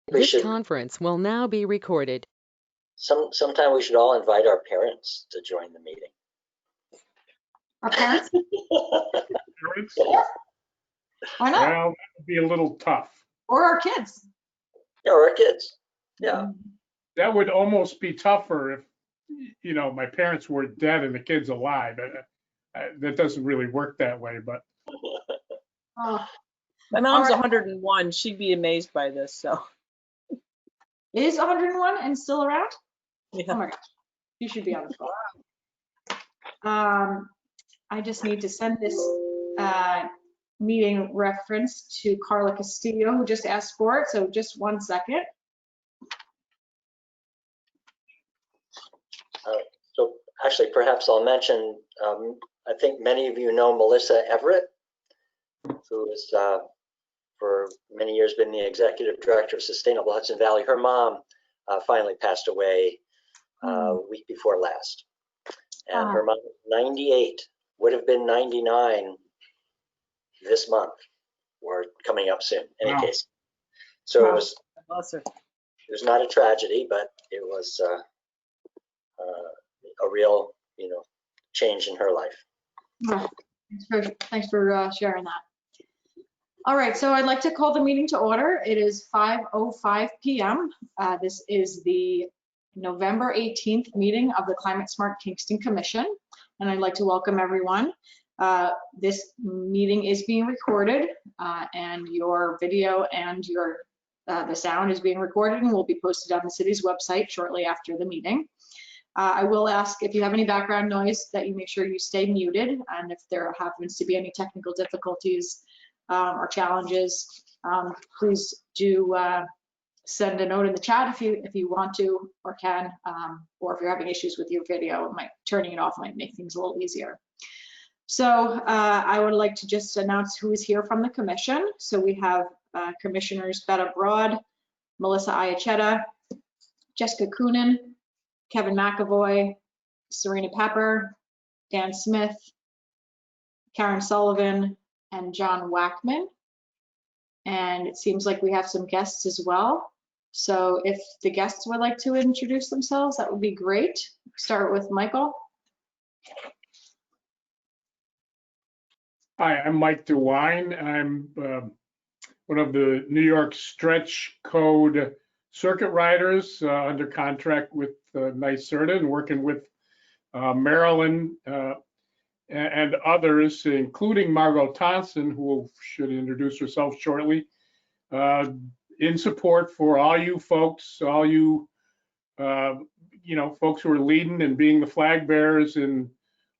This conference will now be recorded. Sometime we should all invite our parents to join the meeting. Our parents? Parents? Yeah. Why not? Well, that would be a little tough. Or our kids. Yeah, or our kids. Yeah. That would almost be tougher if, you know, my parents were dead and the kid's alive. That doesn't really work that way, but. Oh, My mom's All right. 101. She'd be amazed by this, so. is 101 and still around? Yeah. Oh my gosh, you should be on the phone. I just need to send this meeting reference to Carla Castillo, who just asked for it, so just 1 second. So actually, perhaps I'll mention, I think many of you know Melissa Everett, who is for many years been the executive director of Sustainable Hudson Valley. Her mom finally passed away week before last. And her mom was 98, would have been 99 this month, or coming up soon, in any case. So it was not a tragedy, but it was a real, you know, change in her life. Thanks for sharing that. All right, so I'd like to call the meeting to order. It is 5:05 p.m. This is the November 18th meeting of the Climate Smart Kingston Commission, and I'd like to welcome everyone. This meeting is being recorded, and your video and the sound is being recorded and will be posted on the city's website shortly after the meeting. I will ask if you have any background noise that you make sure you stay muted, and if there happens to be any technical difficulties or challenges, please do send a note in the chat if you want to or can, or if you're having issues with your video, turning it off might make things a little easier. So I would like to just announce who is here from the commission. So we have Commissioners Betta Broad, Melissa Iacchetta, Jessica Coonan, Kevin McAvoy, Serena Pepper, Dan Smith, Karen Sullivan, and John Wackman. And it seems like we have some guests as well. So if the guests would like to introduce themselves, that would be great. Start with Michael. Hi, I'm Mike DeWine. I'm one of the New York Stretch Code circuit riders under contract with NYSERDA and working with Marilyn and others, including Margot Thompson, who should introduce herself shortly, in support for all you folks, all you, you know, folks who are leading and being the flag bearers in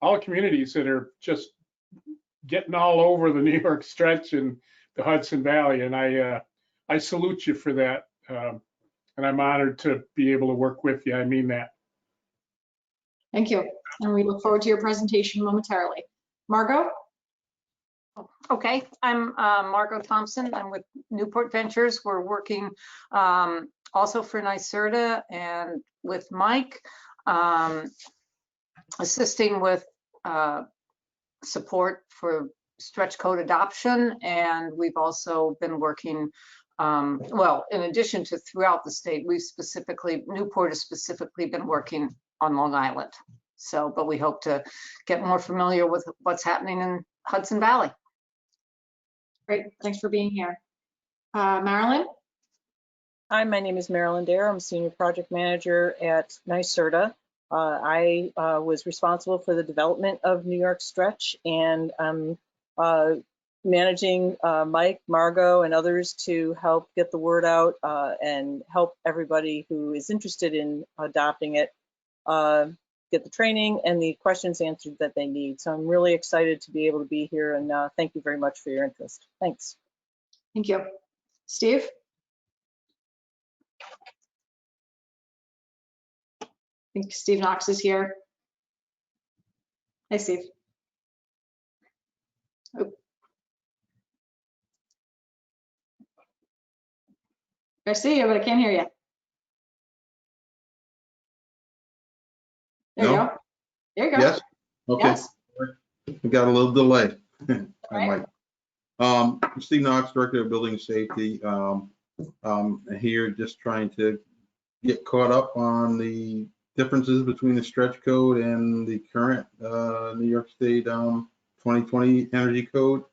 all communities that are just getting all over the New York Stretch and the Hudson Valley. And I salute you for that. And I'm honored to be able to work with you. I mean that. Thank you. And we look forward to your presentation momentarily. Margot? Okay, I'm Margot Thompson. I'm with Newport Ventures. We're working also for NYSERDA and with Mike, assisting with support for stretch code adoption. And we've also been working, well, in addition to throughout the state, Newport has specifically been working on Long Island. So, but we hope to get more familiar with what's happening in Hudson Valley. Great, thanks for being here. Marilyn? Hi, my name is Marilyn Dare. I'm Senior Project Manager at NYSERDA. I was responsible for the development of New York Stretch, and I'm managing Mike, Margot, and others to help get the word out and help everybody who is interested in adopting it get the training and the questions answered that they need. So I'm really excited to be able to be here, and thank you very much for your interest. Thanks. Thank you. Steve? I think Steve Knox is here. Hi, Steve. Oh. I see you, but I can't hear you. There you go. There you go. Yes. Okay. Yes. We got a little delay. Right. Steve Knox, Director of Building Safety. Here, just trying to get caught up on the differences between the stretch code and the current New York State 2020 energy code.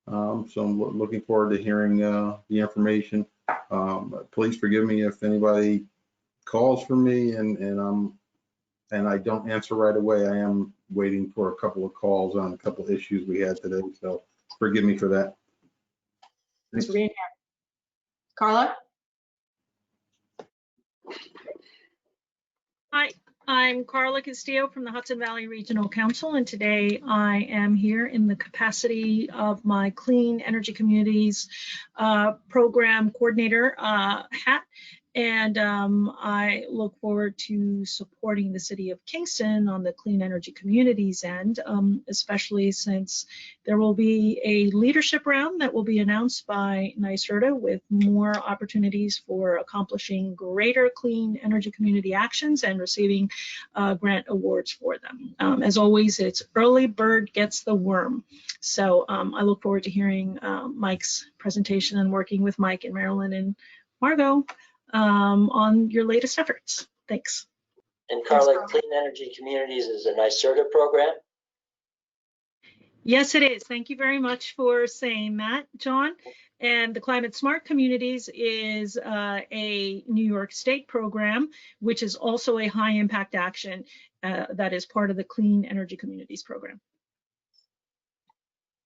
So I'm looking forward to hearing the information. Please forgive me if anybody calls for me and I don't answer right away. I am waiting for a couple of calls on a couple of issues we had today, so forgive me for that. Thanks for being here. Carla? Hi, I'm Carla Castillo from the Hudson Valley Regional Council, and today I am here in the capacity of my Clean Energy Communities Program Coordinator hat. And I look forward to supporting the city of Kingston on the Clean Energy Communities end, especially since there will be a leadership round that will be announced by NYSERDA with more opportunities for accomplishing greater clean energy community actions and receiving grant awards for them. As always, it's early bird gets the worm. So I look forward to hearing Mike's presentation and working with Mike and Marilyn and Margot on your latest efforts. Thanks. And Carla, Clean Energy Communities is a NYSERDA program? Yes, it is. Thank you very much for saying that, John. And the Climate Smart Communities is a New York State program, which is also a high impact action that is part of the Clean Energy Communities program.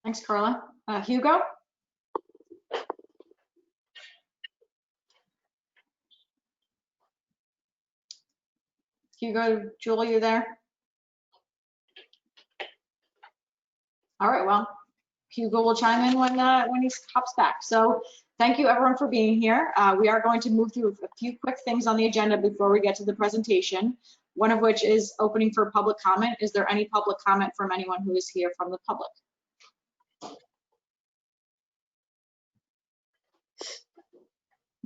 Thanks, Carla. Hugo? Hugo, Julie, you there? All right, well, Hugo will chime in when he hops back. So thank you everyone for being here. We are going to move through a few quick things on the agenda before we get to the presentation, one of which is opening for public comment. Is there any public comment from anyone who is here from the public?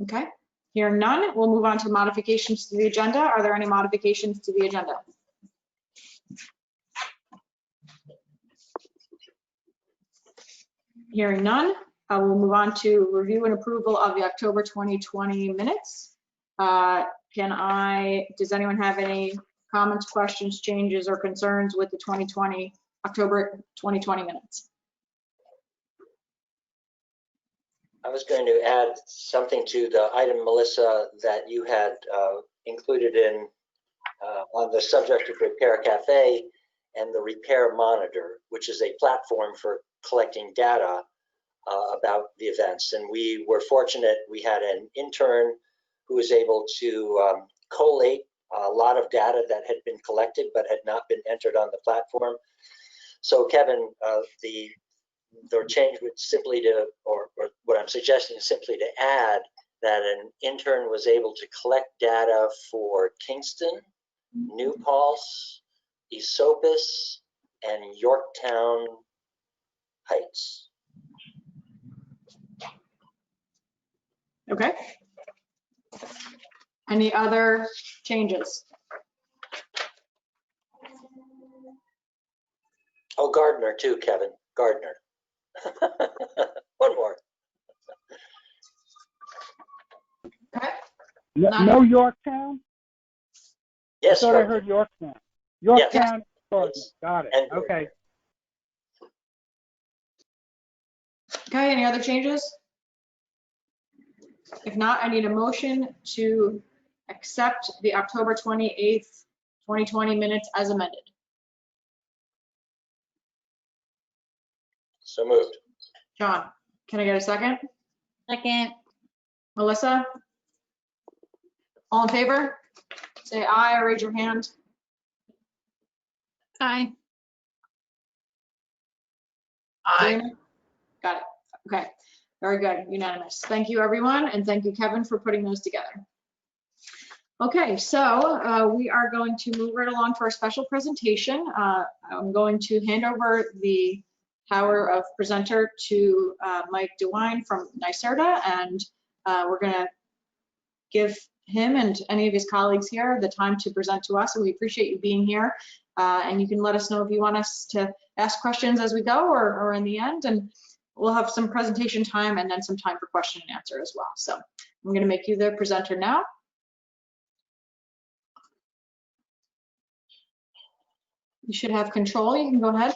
Okay, hearing none, we'll move on to modifications to the agenda. Are there any modifications to the agenda? Hearing none, we'll move on to review and approval of the October 2020 minutes. Does anyone have any comments, questions, changes, or concerns with the October 2020 minutes? I was going to add something to the item, Melissa, that you had included in on the subject of Repair Cafe and the Repair Monitor, which is a platform for collecting data about the events. And we were fortunate, we had an intern who was able to collate a lot of data that had been collected but had not been entered on the platform. So Kevin, the change would simply to, or what I'm suggesting is simply to add that an intern was able to collect data for Kingston, New Paltz, Esopus, and Yorktown Heights. Okay. Any other changes? Oh, Gardner too, Kevin, Gardner. One more. Okay. No Yorktown? Yes, I thought I Gardner. heard Yorktown. Yorktown, Gardner. Yes. Got it. And Okay. Okay, any other changes? If not, I need a motion to accept the October 28th, 2020 minutes as amended. So moved. John, can I get a second? Second. Melissa? All in favor? Say aye or raise your hand. Aye. Aye. Got it. Okay. Very good. Unanimous. Thank you, everyone. And thank you, Kevin, for putting those together. Okay, so we are going to move right along for our special presentation. I'm going to hand over the power of presenter to Mike DeWine from NYSERDA, and we're going to give him and any of his colleagues here the time to present to us, and we appreciate you being here. And you can let us know if you want us to ask questions as we go or in the end, and we'll have some presentation time and then some time for question and answer as well. So I'm going to make you the presenter now. You should have control. You can go ahead.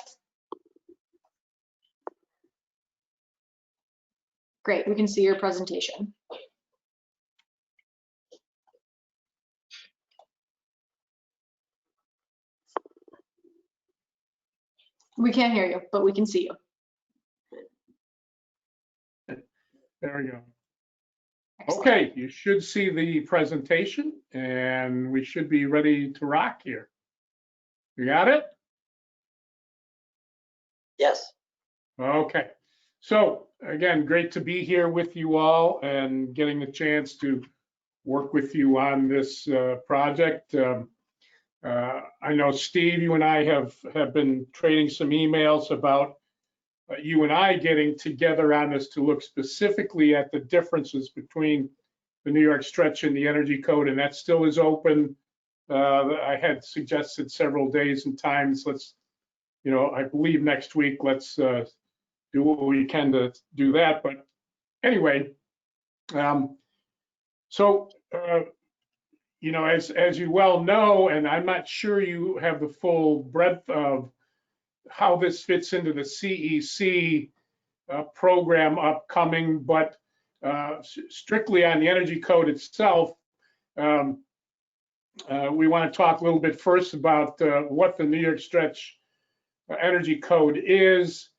Great, we can see your presentation. We can't hear you, but we can see you. There we go. Excellent. Okay, you should see the presentation and we should be ready to rock here. You got it? Yes. Okay. So again, great to be here with you all and getting the chance to work with you on this project. I know, Steve, you and I have been trading some emails about you and I getting together on this to look specifically at the differences between the New York Stretch and the Energy Code, and that still is open. I had suggested several days and times. Let's, I believe next week, let's do what we can to do that. But anyway, as you well know, and I'm not sure you have the full breadth of how this fits into the CEC program upcoming, but strictly on the Energy Code itself, we want to talk a little bit first about what the New York Stretch Energy Code is.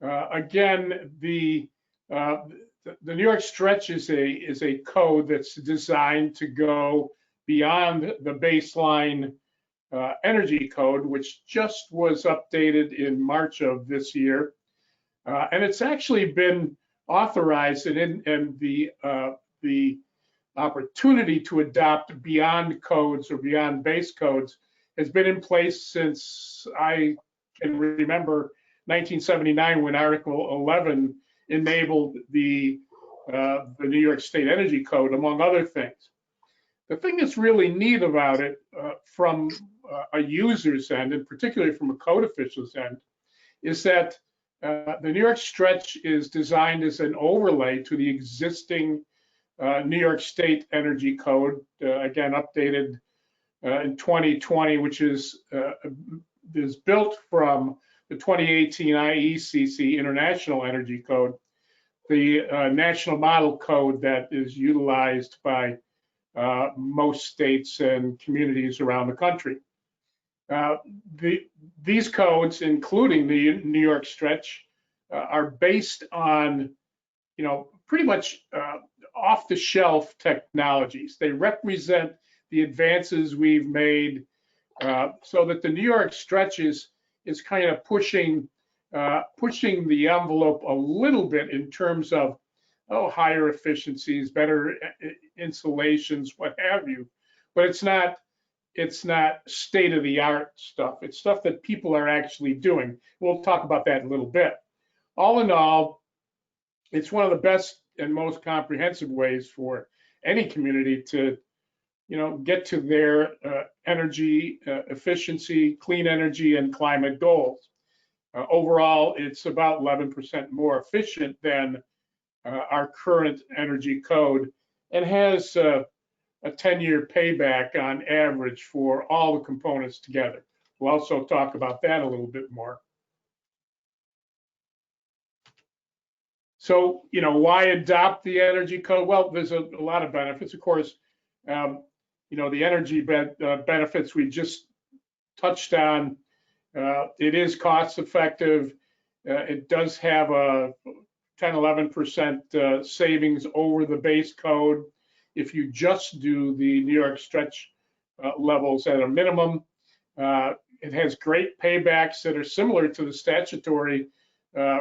Again, the New York Stretch is a code that's designed to go beyond the baseline Energy Code, which just was updated in March of this year. And it's actually been authorized, and the opportunity to adopt beyond codes or beyond base codes has been in place since I can remember 1979, when Article 11 enabled the New York State Energy Code, among other things. The thing that's really neat about it from a user's end, and particularly from a code official's end, is that the New York Stretch is designed as an overlay to the existing New York State Energy Code, again updated in 2020, which is built from the 2018 IECC International Energy Code, the national model code that is utilized by most states and communities around the country. These codes, including the New York Stretch, are based on, pretty much off-the-shelf technologies. They represent the advances we've made, so that the New York Stretch is kind of pushing the envelope a little bit in terms of higher efficiencies, better insulations, what have you. But it's not state-of-the-art stuff. It's stuff that people are actually doing. We'll talk about that in a little bit. All in all, it's one of the best and most comprehensive ways for any community to, get to their energy efficiency, clean energy, and climate goals. Overall, it's about 11% more efficient than our current energy code, and has a 10-year payback on average for all the components together. We'll also talk about that a little bit more. So, why adopt the energy code? Well, there's a lot of benefits. Of course, the energy benefits we just touched on. It is cost effective. It does have a 10-11% savings over the base code if you just do the New York Stretch levels at a minimum. It has great paybacks that are similar to the statutory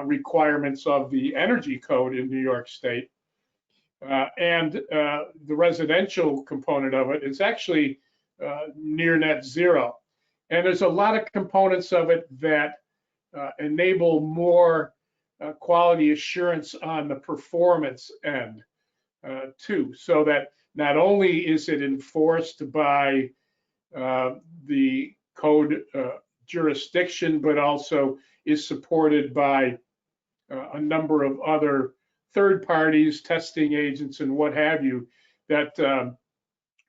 requirements of the Energy Code in New York State. And the residential component of it is actually near net zero. And there's a lot of components of it that enable more quality assurance on the performance end too, so that not only is it enforced by the code jurisdiction, but also is supported by a number of other third parties, testing agents, and what have you, that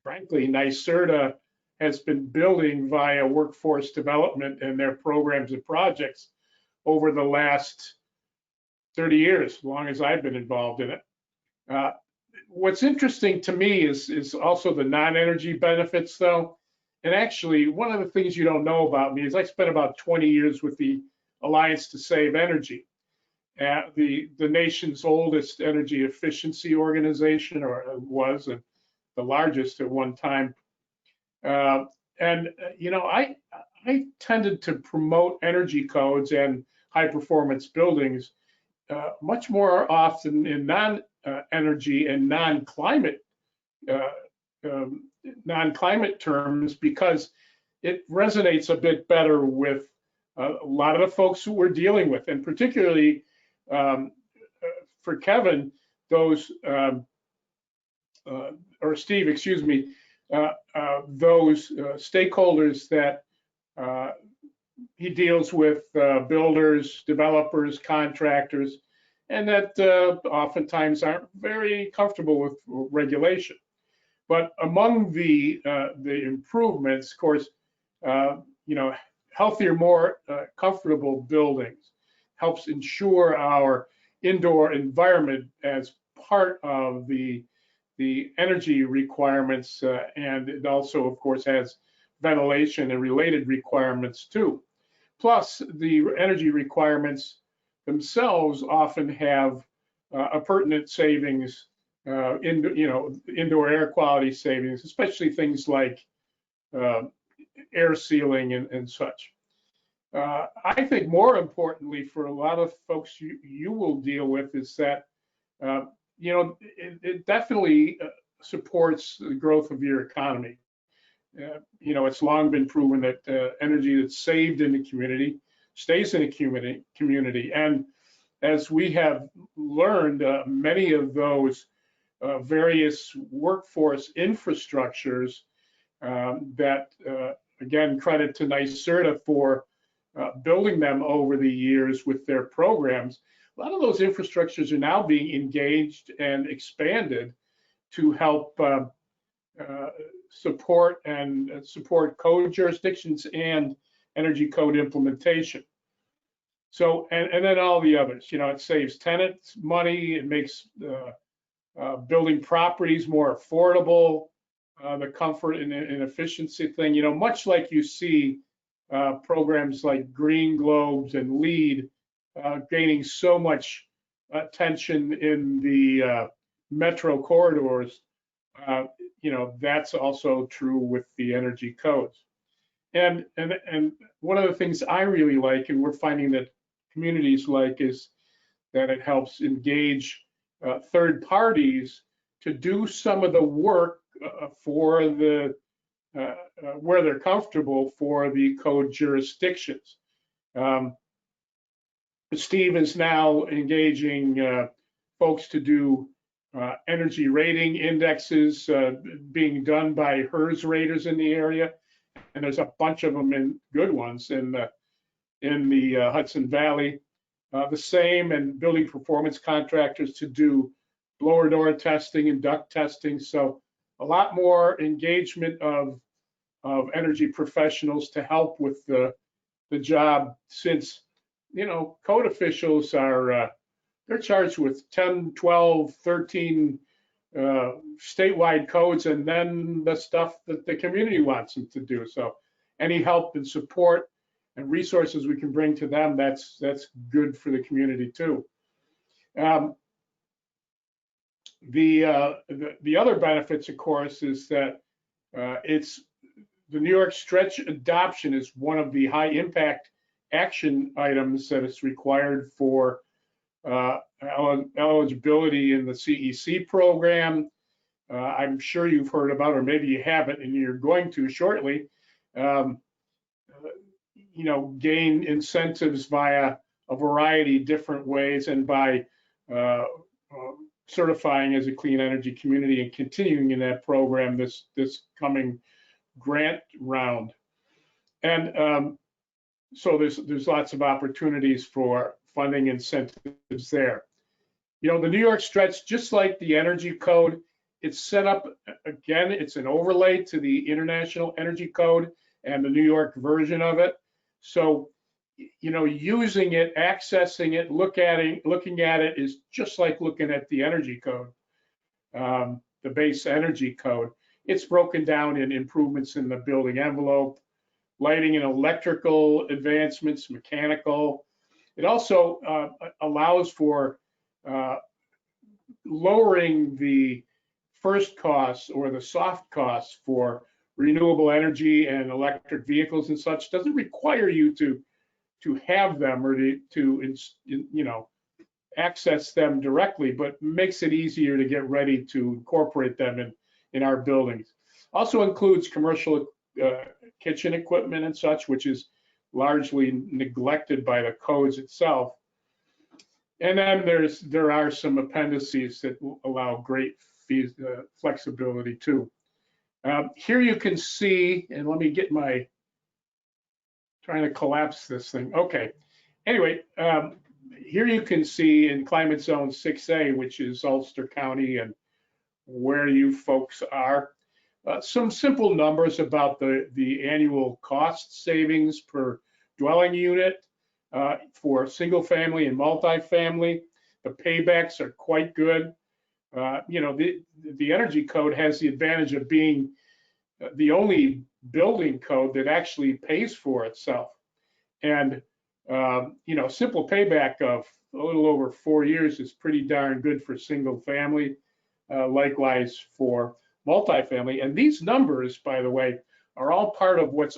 frankly, NYSERDA has been building via workforce development and their programs and projects over the last 30 years, as long as I've been involved in it. What's interesting to me is also the non-energy benefits, though. And actually, one of the things you don't know about me is I spent about 20 years with the Alliance to Save Energy, the nation's oldest energy efficiency organization, or was, and the largest at one time. You know, I tended to promote energy codes and high performance buildings much more often in non-energy and non-climate terms, because it resonates a bit better with a lot of the folks who we're dealing with, and particularly for Kevin, those or Steve, excuse me, those stakeholders that he deals with, builders, developers, contractors, and that oftentimes aren't very comfortable with regulation. But among the improvements, of course, you know, healthier, more comfortable buildings helps ensure our indoor environment as part of the energy requirements, and it also, of course, has ventilation and related requirements too. Plus, the energy requirements themselves often have a pertinent savings, indoor air quality savings, especially things like air sealing and such. I think more importantly for a lot of folks you will deal with is that you know, it definitely supports the growth of your economy. You know, it's long been proven that energy that's saved in the community stays in the community. And as we have learned, many of those various workforce infrastructures that, again, credit to NYSERDA for building them over the years with their programs, a lot of those infrastructures are now being engaged and expanded to help support code jurisdictions and energy code implementation. So, and then all the others, you know, it saves tenants money, it makes building properties more affordable, the comfort and efficiency thing, you know, much like you see programs like Green Globes and LEED gaining so much attention in the metro corridors. You know, that's also true with the energy codes. And one of the things I really like, and we're finding that communities like, is that it helps engage third parties to do some of the work for the where they're comfortable for the code jurisdictions. Steve is now engaging folks to do energy rating indexes being done by HERS raters in the area, and there's a bunch of them, in good ones in the Hudson Valley. The same, and building performance contractors to do blower door testing and duct testing. So a lot more engagement of energy professionals to help with the job, since, you know, code officials are they're charged with 10, 12, 13 statewide codes, and then the stuff that the community wants them to do. So any help and support and resources we can bring to them, that's good for the community too. The other benefits, of course, is that it's the New York Stretch adoption is one of the high impact action items that is required for eligibility in the CEC program. I'm sure you've heard about, or maybe you haven't, and you're going to shortly, you know, gain incentives via a variety of different ways, and by certifying as a clean energy community and continuing in that program this coming grant round. And so there's lots of opportunities for funding incentives there. You know, the New York stretch, just like the energy code, it's set up, again, it's an overlay to the International Energy Code and the New York version of it. So, you know, using it, accessing it, looking at it is just like looking at the energy code, the base energy code. It's broken down in improvements in the building envelope, lighting and electrical advancements, mechanical. It also allows for lowering the first costs or the soft costs for renewable energy and electric vehicles and such. Doesn't require you to have them or to you know, access them directly, but makes it easier to get ready to incorporate them in our buildings. Also includes commercial kitchen equipment and such, which is largely neglected by the codes itself. And then there are some appendices that allow great flexibility too. Here you can see, and let me get my, trying to collapse this thing. Okay. Anyway, here you can see in Climate Zone 6A, which is Ulster County and where you folks are, some simple numbers about the annual cost savings per dwelling unit for single family and multifamily. The paybacks are quite good. You know, the energy code has the advantage of being the only building code that actually pays for itself. And, you know, simple payback of a little over 4 years is pretty darn good for single family, likewise for multifamily. And these numbers, by the way, are all part of what's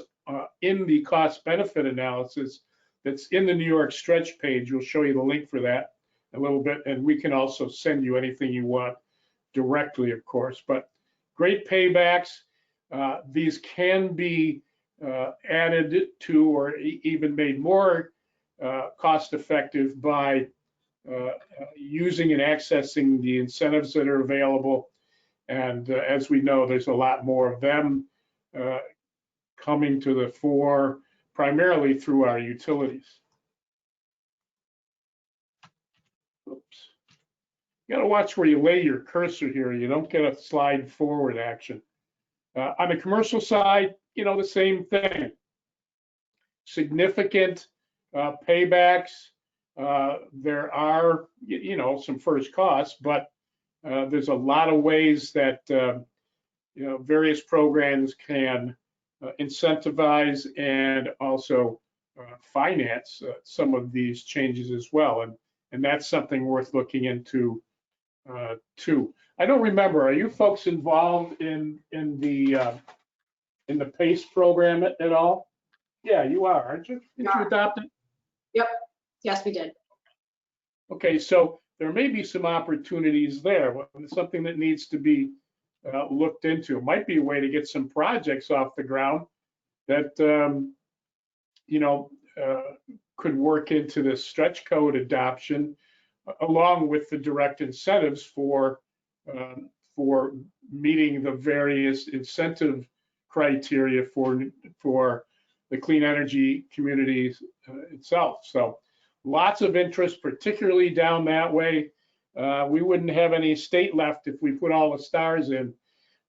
in the cost benefit analysis that's in the New York stretch page. We'll show you the link for that a little bit, and we can also send you anything you want directly, of course. But great paybacks. These can be added to or even made more cost effective by using and accessing the incentives that are available. And as we know, there's a lot more of them coming to the fore, primarily through our utilities. Oops. You got to watch where you lay your cursor here. You don't get a slide forward action. On the commercial side, you know, the same thing. Significant paybacks. There are, you know, some first costs, but there's a lot of ways that, you know, various programs can incentivize and also finance some of these changes as well. And that's something worth looking into too. I don't remember, are you folks involved in the PACE program at all? Yeah, you are, aren't you? Did you adopt it? Yep. Yes, we did. Okay, so there may be some opportunities there. Something that needs to be looked into. It might be a way to get some projects off the ground that you know, could work into the stretch code adoption, along with the direct incentives for meeting the various incentive criteria for the clean energy communities itself. So lots of interest, particularly down that way. We wouldn't have any state left if we put all the stars in,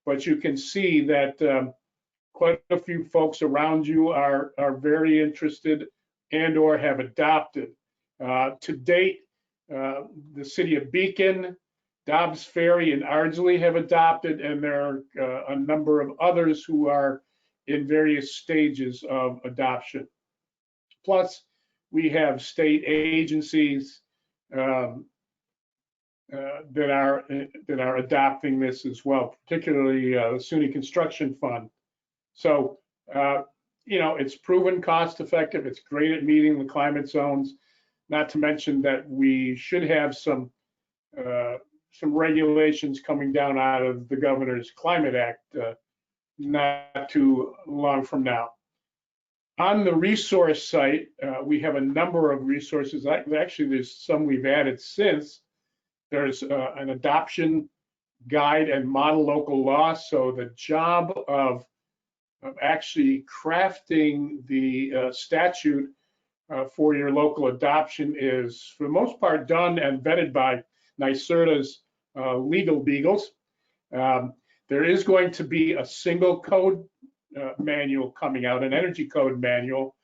but you can see that quite a few folks around you are very interested and or have adopted. To date, the city of Beacon, Dobbs Ferry, and Ardsley have adopted, and there are a number of others who are in various stages of adoption. Plus, we have state agencies that are adopting this as well, particularly the SUNY Construction Fund. So, you know, it's proven cost effective. It's great at meeting the climate zones. Not to mention that we should have some regulations coming down out of the Governor's Climate Act not too long from now. On the resource site, we have a number of resources. Actually, there's some we've added since. There's an adoption guide and model local law. So the job of actually crafting the statute for your local adoption is, for the most part, done and vetted by NYSERDA's legal beagles. There is going to be a single code manual coming out, an energy code manual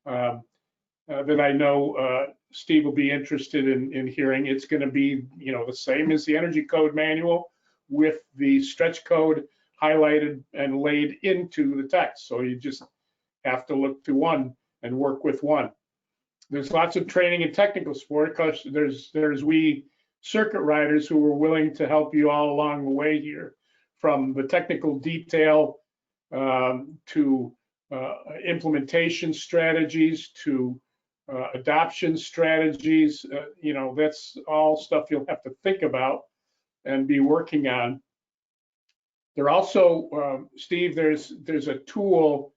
that I know Steve will be interested in hearing. It's going to be, the same as the energy code manual with the stretch code highlighted and laid into the text. So you just have to look to one and work with one. There's lots of training and technical support because there's we circuit riders who are willing to help you all along the way here, from the technical detail to implementation strategies to adoption strategies. That's all stuff you'll have to think about and be working on. There also, Steve, there's a tool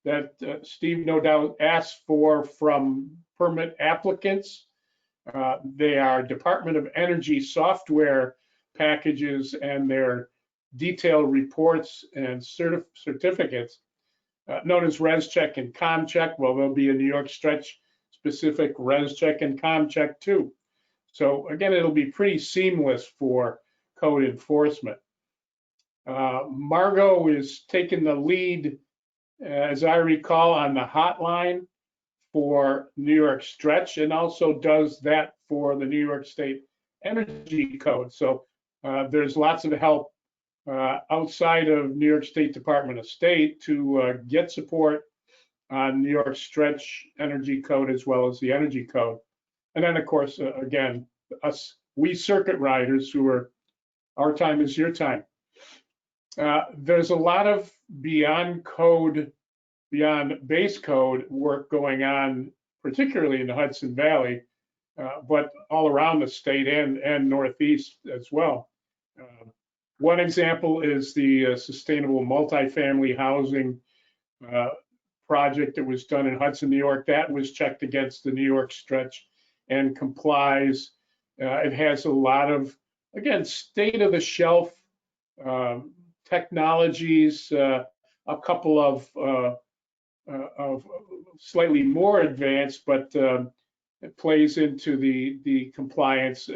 that Steve no doubt asked for from permit applicants. They are Department of Energy software packages and their detailed reports and certificates known as ResCheck and ComCheck. Well, there'll be a New York Stretch specific ResCheck and ComCheck too. So again, it'll be pretty seamless for code enforcement. Margot is taking the lead, as I recall, on the hotline for New York Stretch, and also does that for the New York State Energy Code. So there's lots of help outside of New York State Department of State to get support on New York Stretch Energy Code as well as the Energy Code. And then, of course, again, we circuit riders who are, our time is your time. There's a lot of beyond base code work going on, particularly in the Hudson Valley, but all around the state and Northeast as well. One example is the sustainable multifamily housing project that was done in Hudson, New York. That was checked against the New York Stretch and complies. It has a lot of, again, state-of-the-shelf technologies, a couple of slightly more advanced, but it plays into the compliance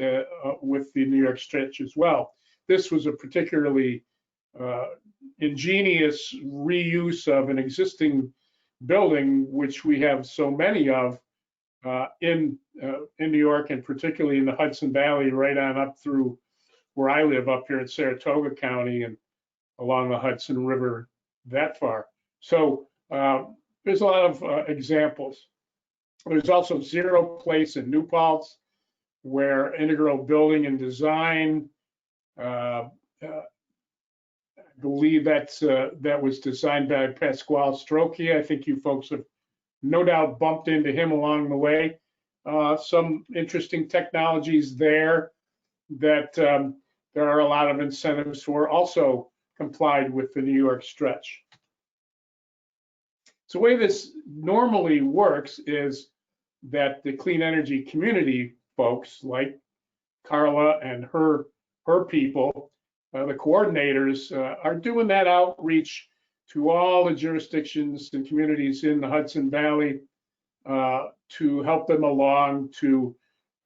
with the New York Stretch as well. This was a particularly ingenious reuse of an existing building, which we have so many of in New York, and particularly in the Hudson Valley, right on up through where I live up here in Saratoga County and along the Hudson River that far. So there's a lot of examples. There's also Zero Place in New Paltz, where integral building and design, I believe that was designed by Pasquale Strocchi. I think you folks have no doubt bumped into him along the way. Some interesting technologies there that there are a lot of incentives for, also complied with the New York Stretch. So the way this normally works is that the clean energy community folks like Carla and her people, the coordinators, are doing that outreach to all the jurisdictions and communities in the Hudson Valley to help them along to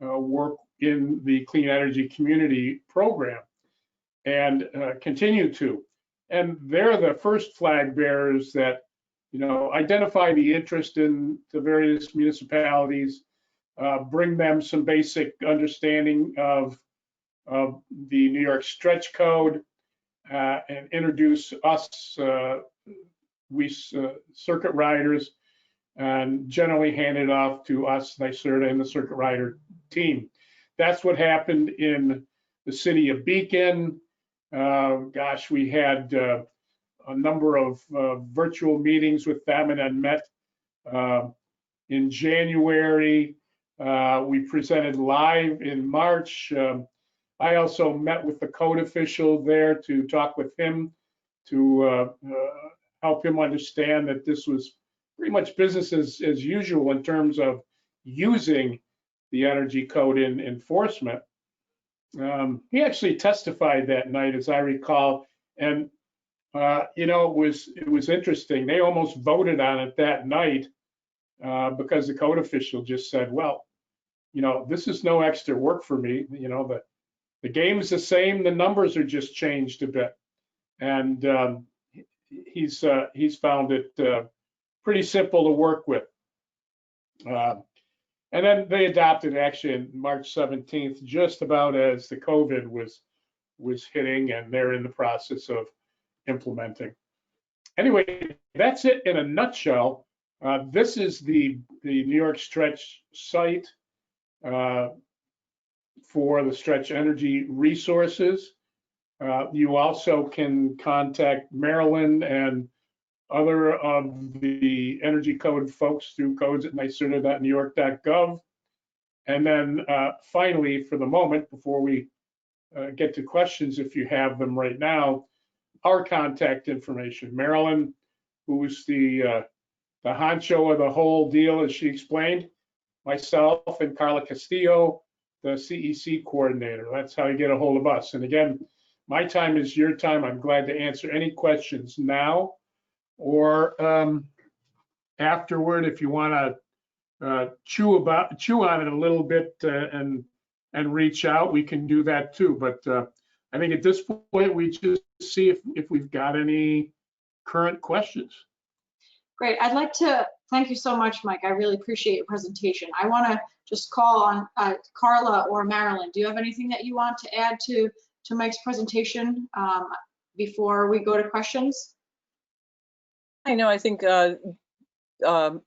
work in the clean energy community program and continue to. And they're the first flag bearers that, identify the interest in the various municipalities, bring them some basic understanding of the New York Stretch Code, and introduce us, we circuit riders, and generally hand it off to us, NYSERDA, and the circuit rider team. That's what happened in the city of Beacon. Gosh, we had a number of virtual meetings with them, and then met in January. We presented live in March. I also met with the code official there to talk with him to help him understand that this was pretty much business as usual in terms of using the energy code in enforcement. He actually testified that night, as I recall, and it was interesting. They almost voted on it that night because the code official just said, well, this is no extra work for me. The game's the same, the numbers are just changed a bit. And he's found it pretty simple to work with. And then they adopted actually on March 17th, just about as the COVID was hitting, and they're in the process of implementing. Anyway, that's it in a nutshell. This is the New York Stretch site for the Stretch Energy resources. You also can contact Maryland and other of the energy code folks through codes@nicerta.newyork.gov. And then finally, for the moment, before we get to questions, if you have them right now, our contact information. Marilyn, who's the honcho of the whole deal, as she explained, myself, and Carla Castillo, the CEC coordinator. That's how you get a hold of us. And again, my time is your time. I'm glad to answer any questions now or afterward if you want to chew on it a little bit and reach out. We can do that too. But I think at this point we just see if we've got any current questions. Great. I'd like to thank you so much, Mike. I really appreciate your presentation. I want to just call on Carla or Marilyn. Do you have anything that you want to add to Mike's presentation before we go to questions? I know, I think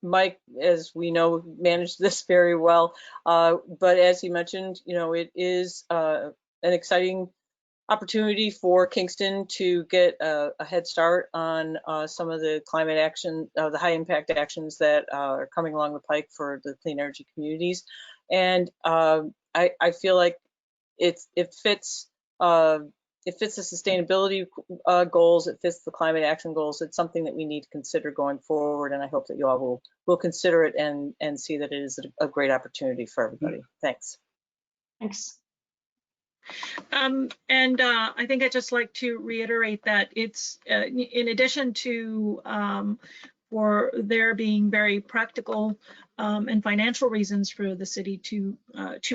Mike, as we know, managed this very well. But as he mentioned, you know, it is an exciting opportunity for Kingston to get a head start on some of the climate action, the high impact actions that are coming along the pike for the clean energy communities. And I feel like it fits the sustainability goals, it fits the climate action goals. It's something that we need to consider going forward, and I hope that you all will consider it and see that it is a great opportunity for everybody. Thanks. Thanks. I think I'd just like to reiterate that it's in addition to for there being very practical and financial reasons for the city to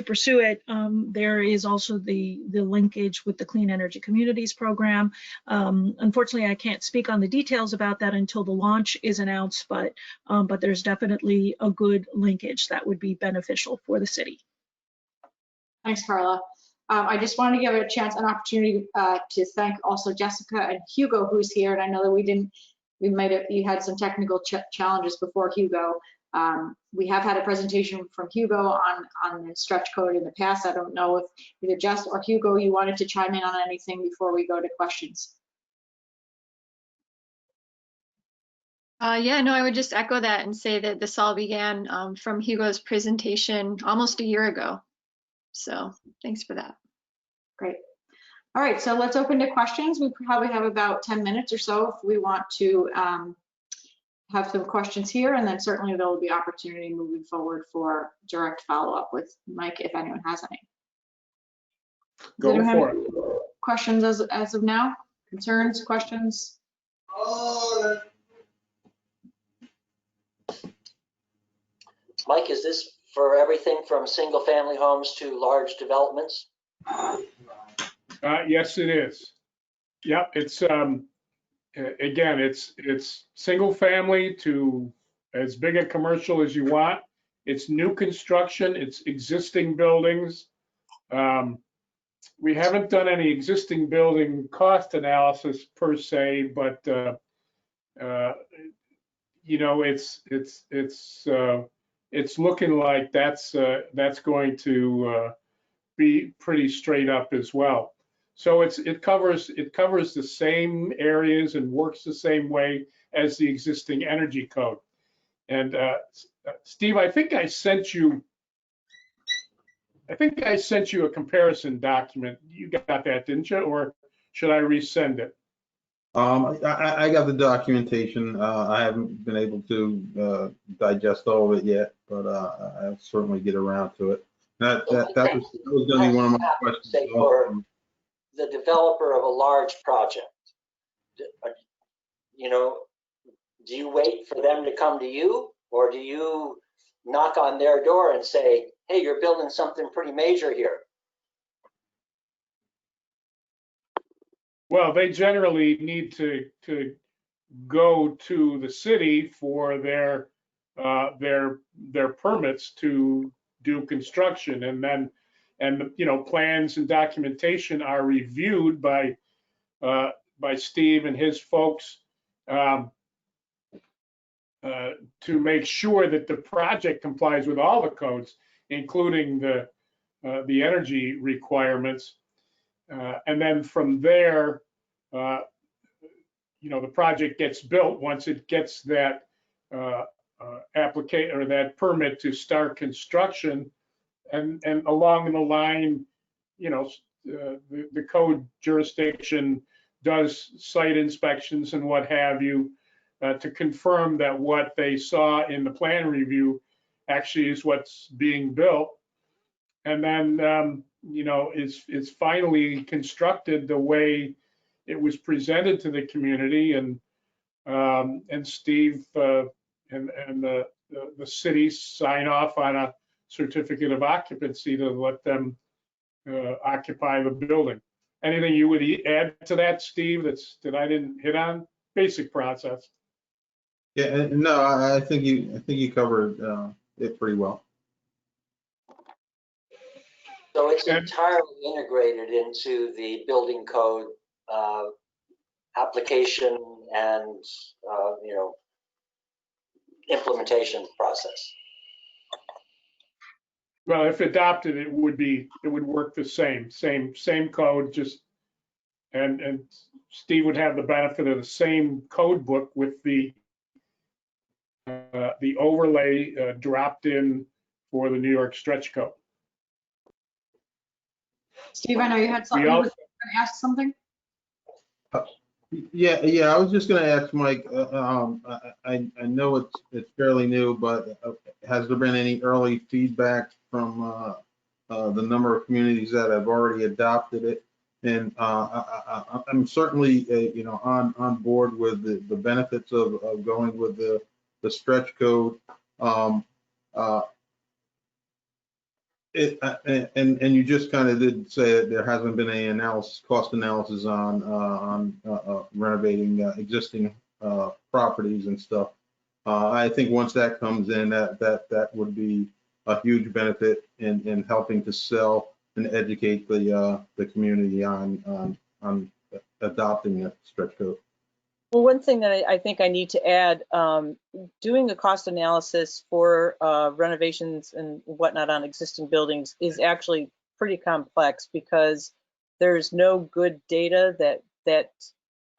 pursue it, there is also the linkage with the Clean Energy Communities program. Unfortunately, I can't speak on the details about that until the launch is announced, but there's definitely a good linkage that would be beneficial for the city. Thanks, Carla. I just wanted to give an opportunity to thank also Jessica and Hugo, who's here. And I know that you had some technical challenges before Hugo. We have had a presentation from Hugo on the stretch code in the past. I don't know if either Jess or Hugo, you wanted to chime in on anything before we go to questions. Yeah, no, I would just echo that and say that this all began from Hugo's presentation almost a year ago. So thanks for that. Great. All right, so let's open to questions. We probably have about 10 minutes or so if we want to have some questions here, and then certainly there will be opportunity moving forward for direct follow-up with Mike if anyone has any. Go for it. Questions as of now? Concerns, questions? Mike, is this for everything from single family homes to large developments? Yes, it is. Yep, it's again, it's single family to as big a commercial as you want. It's new construction, it's existing buildings. We haven't done any existing building cost analysis per se, but you know, it's looking like that's going to be pretty straight up as well. So it covers the same areas and works the same way as the existing energy code. And Steve, I think I sent you a comparison document. You got that, didn't you? Or should I resend it? I got the documentation. I haven't been able to digest all of it yet, but I'll certainly get around to it. That was going to be one of my questions. For the developer of a large project, you know, do you wait for them to come to you, or do you knock on their door and say, hey, you're building something pretty major here? Well, they generally need to go to the city for their permits to do construction, and then plans and documentation are reviewed by Steve and his folks to make sure that the project complies with all the codes, including the energy requirements. And then from there, the project gets built once it gets that application or that permit to start construction, and along the line, the code jurisdiction does site inspections and what have you to confirm that what they saw in the plan review actually is what's being built, and then is finally constructed the way it was presented to the community, and Steve and the city sign off on a certificate of occupancy to let them occupy the building. Anything you would add to that, Steve, that I didn't hit on? Basic process. Yeah, no, I think you covered it pretty well. So it's entirely integrated into the building code application and implementation process. Well, if adopted, it would work the same code, just and Steve would have the benefit of the same code book with the overlay dropped in for the New York stretch code. Steve, I know you had something. You were going to ask something? Yeah, I was just going to ask Mike. I know it's fairly new, but has there been any early feedback from the number of communities that have already adopted it? And I'm certainly on board with the benefits of going with the stretch code. And you just kind of did say that there hasn't been any cost analysis on renovating existing properties and stuff. I think once that comes in, that would be a huge benefit in helping to sell and educate the community on adopting the stretch code. Well, one thing that I think I need to add, doing a cost analysis for renovations and whatnot on existing buildings is actually pretty complex, because there's no good data that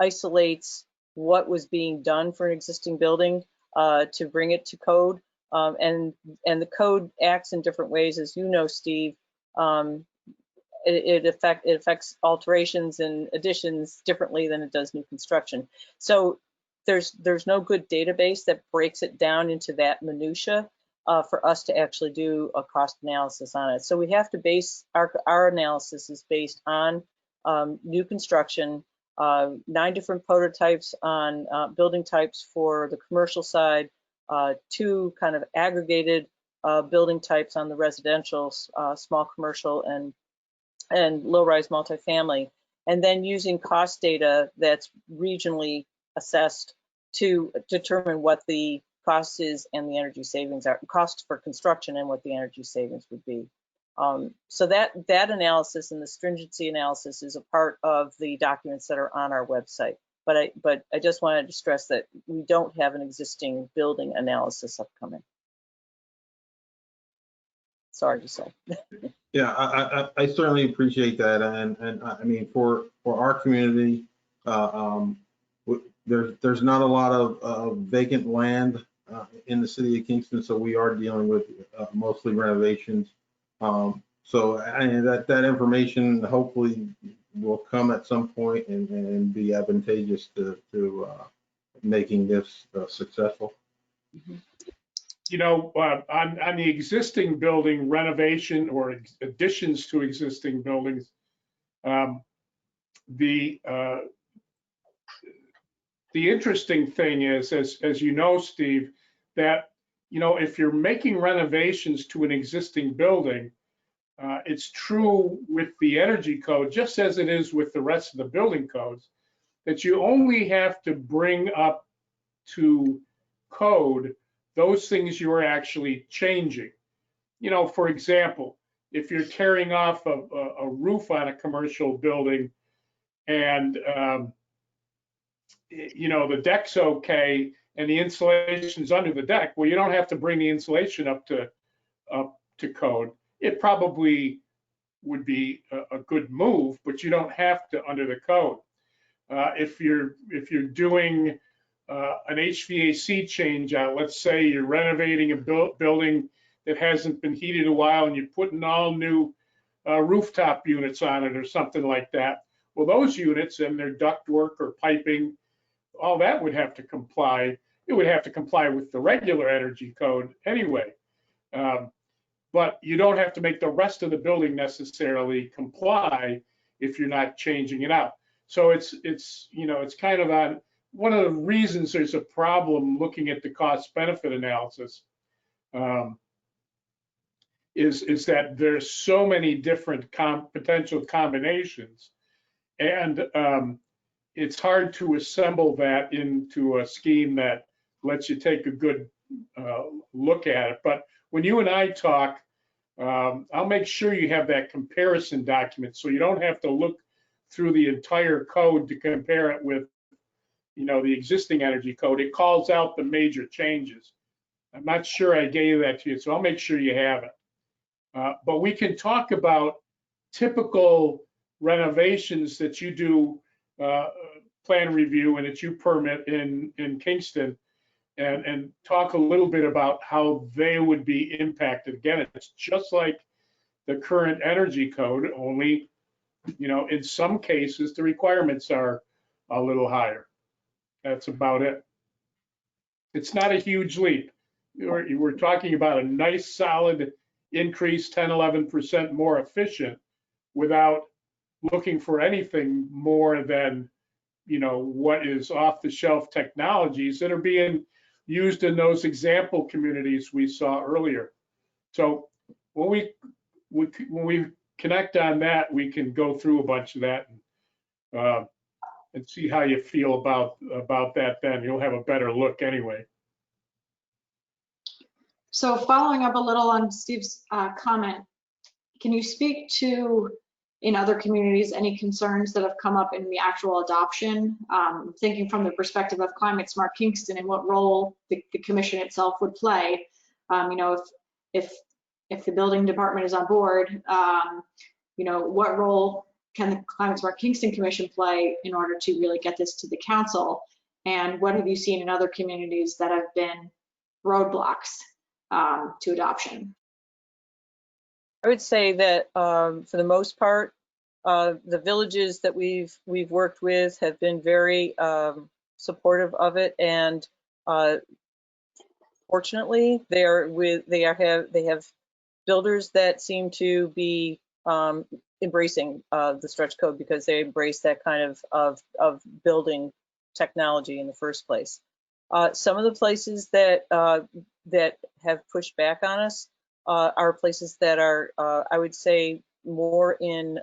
isolates what was being done for an existing building to bring it to code. And the code acts in different ways, as you know, Steve. It affects alterations and additions differently than it does new construction. So there's no good database that breaks it down into that minutia for us to actually do a cost analysis on it. So we have to base our analysis is based on new construction, 9 different prototypes on building types for the commercial side, 2 kind of aggregated building types on the residential, small commercial and low-rise multifamily, and then using cost data that's regionally assessed to determine what the cost is and the energy savings are, cost for construction and what the energy savings would be. So that analysis and the stringency analysis is a part of the documents that are on our website. But I just wanted to stress that we don't have an existing building analysis upcoming. Sorry to say. Yeah, I certainly appreciate that, and I mean for our community, there's not a lot of vacant land in the city of Kingston, so we are dealing with mostly renovations. So that information hopefully will come at some point and be advantageous to making this successful. Mm-hmm. On the existing building renovation or additions to existing buildings, the interesting thing is, as you know, Steve, that if you're making renovations to an existing building, It's true with the energy code, just as it is with the rest of the building codes, that you only have to bring up to code those things you are actually changing. You know, for example, if you're tearing off a roof on a commercial building and, you know, the deck's okay and the insulation's under the deck, well, you don't have to bring the insulation up to code. It probably would be a good move, but you don't have to under the code. If you're doing an HVAC change out, let's say you're renovating a building that hasn't been heated a while and you're putting all new rooftop units on it or something like that. Well, those units and their ductwork or piping, all that would have to comply. It would have to comply with the regular energy code anyway. But you don't have to make the rest of the building necessarily comply if you're not changing it out. So it's you know, it's kind of on one of the reasons there's a problem looking at the cost benefit analysis is that there's so many different potential combinations, and it's hard to assemble that into a scheme that lets you take a good look at it. But when you and I talk, I'll make sure you have that comparison document so you don't have to look through the entire code to compare it with, you know, the existing energy code. It calls out the major changes. I'm not sure I gave that to you, so I'll make sure you have it. But we can talk about typical renovations that you do plan review and that you permit in Kingston, and talk a little bit about how they would be impacted. Again, it's just like the current energy code, only, you know, in some cases the requirements are a little higher. That's about it. It's not a huge leap. We're talking about a nice solid increase, 10, 11% more efficient, without looking for anything more than, you know, what is off the shelf technologies that are being used in those example communities we saw earlier. So when we connect on that, we can go through a bunch of that and see how you feel about that. Then you'll have a better look anyway. So following up a little on Steve's comment, can you speak to, in other communities, any concerns that have come up in the actual adoption? Thinking from the perspective of Climate Smart Kingston and what role the commission itself would play. You know, if the building department is on board, you know, what role can the Climate Smart Kingston Commission play in order to really get this to the council? And what have you seen in other communities that have been roadblocks to adoption? I would say that for the most part, the villages that we've worked with have been very supportive of it, and fortunately, they have builders that seem to be embracing the stretch code because they embrace that kind of building technology in the first place. Some of the places that have pushed back on us are places that are, I would say, more in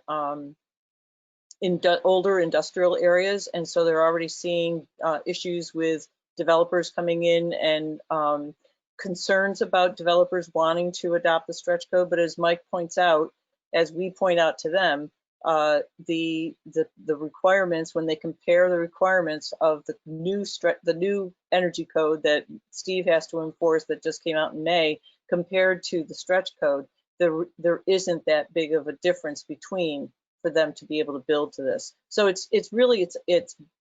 older industrial areas, and so they're already seeing issues with developers coming in and concerns about developers wanting to adopt the stretch code. But as Mike points out, as we point out to them, the requirements, when they compare the requirements of the new energy code that Steve has to enforce that just came out in May, compared to the stretch code, there isn't that big of a difference between for them to be able to build to this. So it's really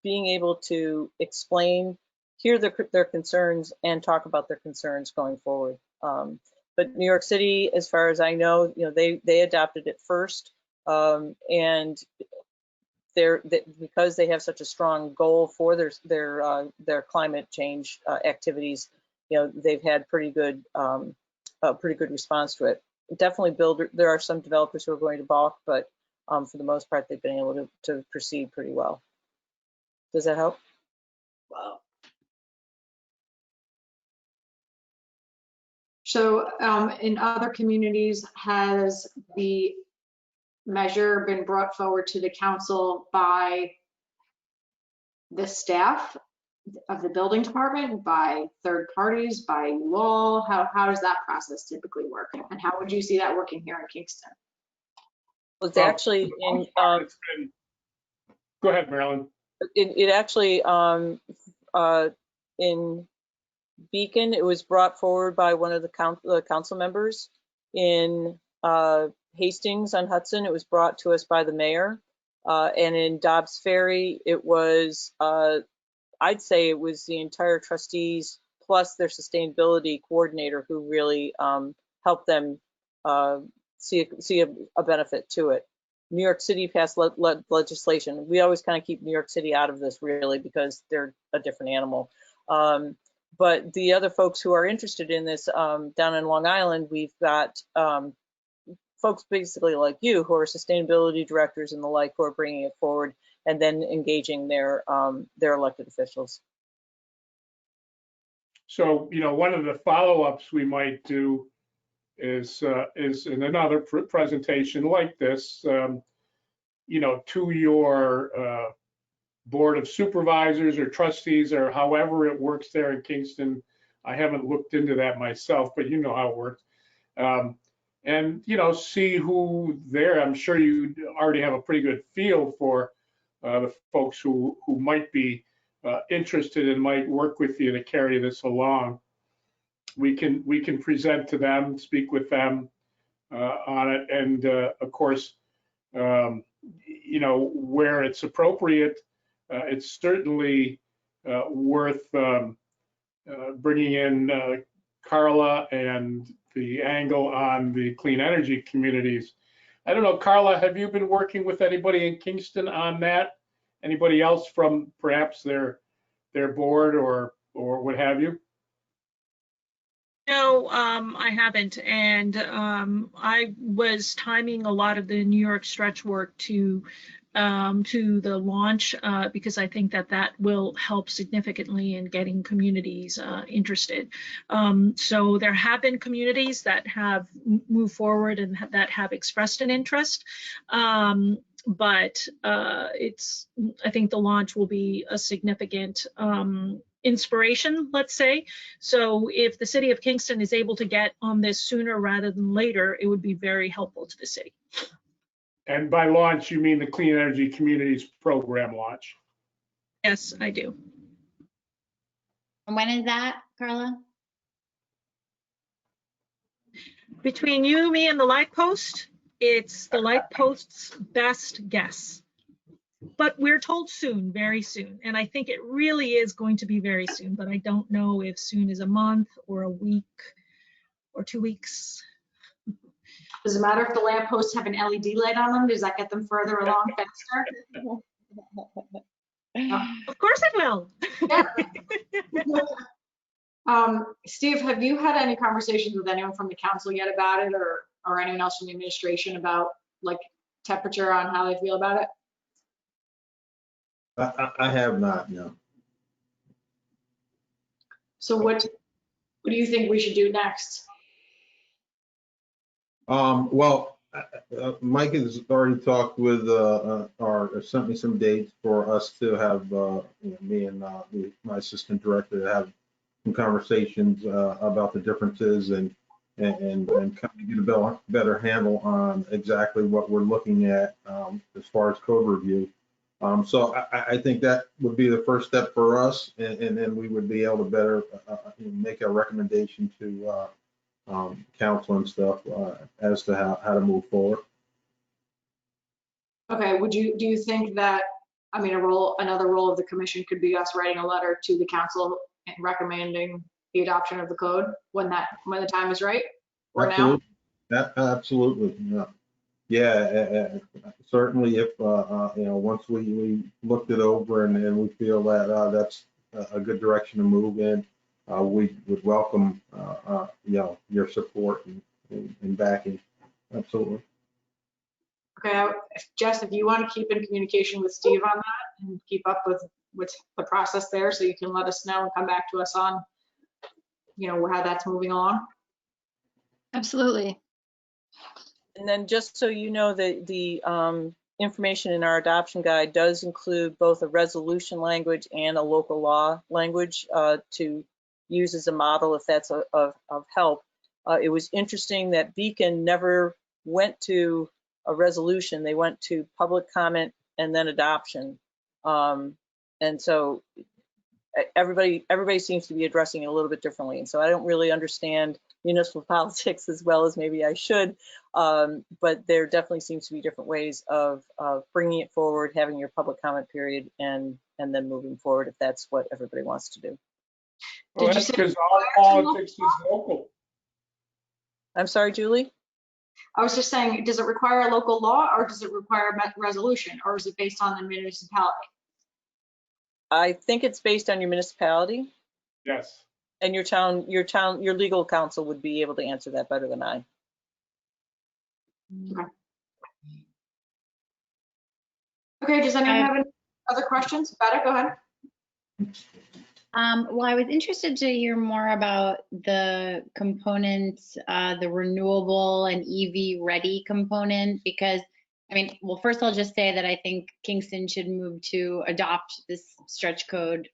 being able to explain, hear their concerns, and talk about their concerns going forward. But New York City, as far as I know, you know, they adopted it first, and because they have such a strong goal for their climate change activities, you know, they've had pretty good response to it. Definitely there are some developers who are going to balk, but for the most part, they've been able to proceed pretty well. Does that help? Wow. So in other communities, has the measure been brought forward to the council by the staff of the building department, by third parties, by you all? How does that process typically work? And how would you see that working here in Kingston? Well, it's actually in, Go ahead, Marilyn. it actually, in Beacon, it was brought forward by one of the council members. In Hastings on Hudson, it was brought to us by the mayor. And in Dobbs Ferry, it was, I'd say it was the entire trustees plus their sustainability coordinator who really helped them see a benefit to it. New York City passed legislation. We always kind of keep New York City out of this really because they're a different animal. But the other folks who are interested in this down in Long Island, we've got folks basically like you who are sustainability directors and the like who are bringing it forward and then engaging their elected officials. So, you know, one of the follow-ups we might do is in another presentation like this, you know, to your board of supervisors or trustees or however it works there in Kingston. I haven't looked into that myself, but you know how it works. And, you know, see who there. I'm sure you already have a pretty good feel for the folks who might be interested and might work with you to carry this along. We can present to them, speak with them on it, and of course, you know, where it's appropriate, it's certainly worth bringing in Carla and the angle on the clean energy communities. I don't know, Carla, have you been working with anybody in Kingston on that? Anybody else from perhaps their board or what have you? No, I haven't. And I was timing a lot of the New York stretch work to the launch because I think that will help significantly in getting communities interested. So there have been communities that have moved forward and that have expressed an interest. But I think the launch will be a significant inspiration, let's say. So if the city of Kingston is able to get on this sooner rather than later, it would be very helpful to the city. And by launch, you mean the Clean Energy Communities Program launch? Yes, I do. And when is that, Carla? Between you, me, and the Light Post, it's the Light Post's best guess. But we're told soon, very soon. And I think it really is going to be very soon, but I don't know if soon is a month or a week or 2 weeks. Does it matter if the lampposts have an LED light on them? Does that get them further along faster? Of course it will. Yeah. Steve, have you had any conversations with anyone from the council yet about it, or anyone else from the administration about like temperature on how they feel about it? I have not, no. So what do you think we should do next? Well, Mike has already talked with, or sent me some dates for us to have, you know, me and my assistant director to have some conversations about the differences and kind of get a better handle on exactly what we're looking at as far as code review. So I think that would be the first step for us, and then we would be able to better make a recommendation to council and stuff as to how to move forward. Okay, do you think that, I mean, another role of the commission could be us writing a letter to the council and recommending the adoption of the code when the time is right? Or absolutely. Now? Absolutely. Yeah. Certainly if, you know, once we looked it over and we feel that that's a good direction to move in, we would welcome, you know, your support and backing. Absolutely. Okay, Jess, if you want to keep in communication with Steve on that and keep up with the process there, so you can let us know and come back to us on, you know, how that's moving along. Absolutely. And then just so you know, the information in our adoption guide does include both a resolution language and a local law language to use as a model if that's of help. It was interesting that Beacon never went to a resolution. They went to public comment and then adoption. And so everybody seems to be addressing it a little bit differently. And so I don't really understand municipal politics as well as maybe I should, but there definitely seems to be different ways of bringing it forward, having your public comment period, and then moving forward if that's what everybody wants to do. Well, that's because all politics is local. I'm sorry, Julie? I was just saying, does it require a local law or does it require a resolution, or is it based on the municipality? I think it's based on your municipality. Yes. And your legal counsel would be able to answer that better than I. Okay. Okay, does anyone have any other questions? Betta, go ahead. Well, I was interested to hear more about the components, the renewable and EV ready component, because I mean, well, first I'll just say that I think Kingston should move to adopt this stretch code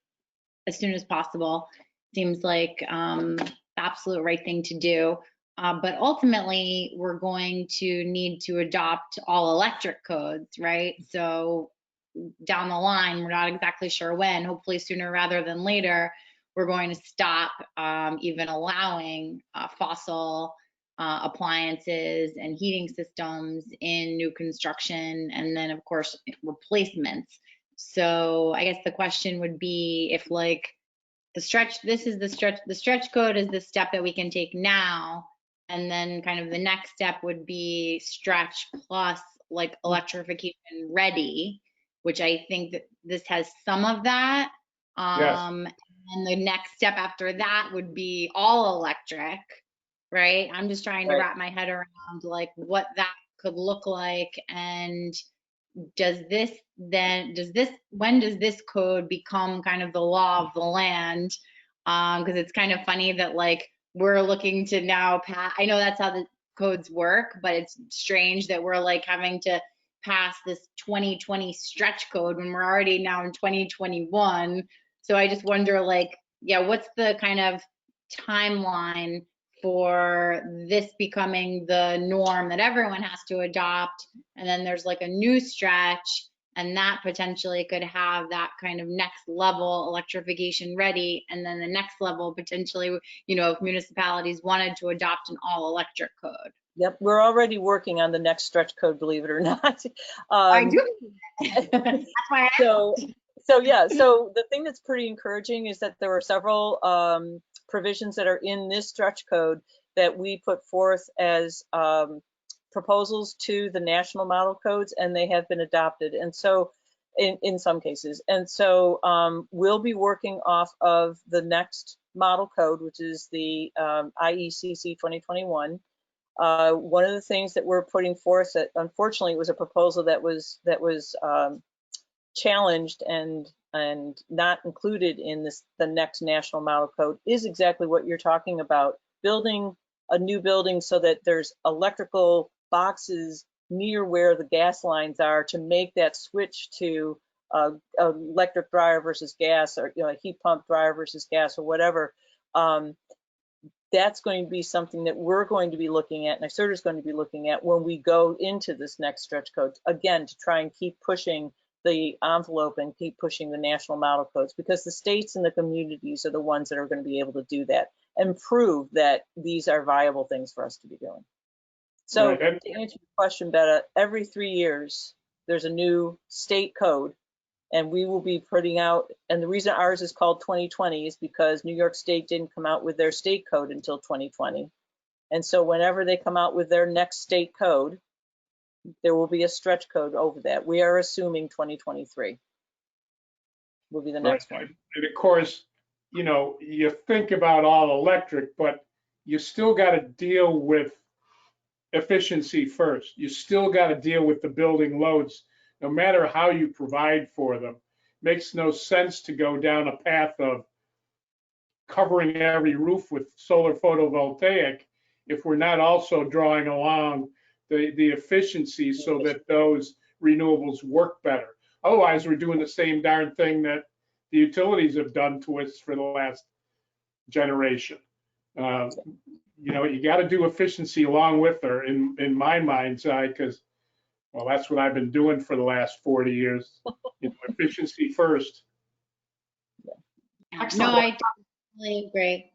as soon as possible. Seems like the absolute right thing to do. But ultimately, we're going to need to adopt all electric codes, right? So down the line, we're not exactly sure when, hopefully sooner rather than later, we're going to stop even allowing fossil appliances and heating systems in new construction, and then of course replacements. So I guess the question would be if like the stretch code is the step that we can take now, and then kind of the next step would be stretch plus like electrification ready, which I think that this has some of that. Yes. And the next step after that would be all electric, right? I'm just trying to wrap my head around like what that could look like, and when does this code become kind of the law of the land? Because it's kind of funny that like we're looking to now pass, I know that's how the codes work, but it's strange that we're like having to pass this 2020 stretch code when we're already now in 2021. So I just wonder like, yeah, what's the kind of timeline for this becoming the norm that everyone has to adopt? And then there's like a new stretch, and that potentially could have that kind of next level electrification ready. And then the next level potentially, you know, if municipalities wanted to adopt an all electric code. Yep, we're already working on the next stretch code, believe it or not. I do. That's why I asked. So yeah, so the thing that's pretty encouraging is that there are several provisions that are in this stretch code that we put forth as proposals to the national model codes, and they have been adopted. And so in some cases, and so we'll be working off of the next model code, which is the IECC 2021. One of the things that we're putting forth that unfortunately was a proposal that was challenged and not included in the next national model code is exactly what you're talking about, building a new building so that there's electrical boxes near where the gas lines are to make that switch to electric dryer versus gas, or a heat pump dryer versus gas, or whatever. That's going to be something that we're going to be looking at, and NYSERDA is going to be looking at when we go into this next stretch code, again, to try and keep pushing the envelope and keep pushing the national model codes, because the states and the communities are the ones that are going to be able to do that and prove that these are viable things for us to be doing. So right. to answer your question, Betta, every 3 years, there's a new state code, and we will be putting out, and the reason ours is called 2020 is because New York State didn't come out with their state code until 2020. And so whenever they come out with their next state code, there will be a stretch code over that. We are assuming 2023 will be the next one. And of course, you think about all electric, but you still got to deal with efficiency first. You still got to deal with the building loads, no matter how you provide for them. Makes no sense to go down a path of covering every roof with solar photovoltaic if we're not also drawing along the efficiency so that those renewables work better. Otherwise, we're doing the same darn thing that the utilities have done to us for the last generation. You know, you got to do efficiency along with her in my mind's eye, because, well, that's what I've been doing for the last 40 years. You know, efficiency first. No, I totally agree.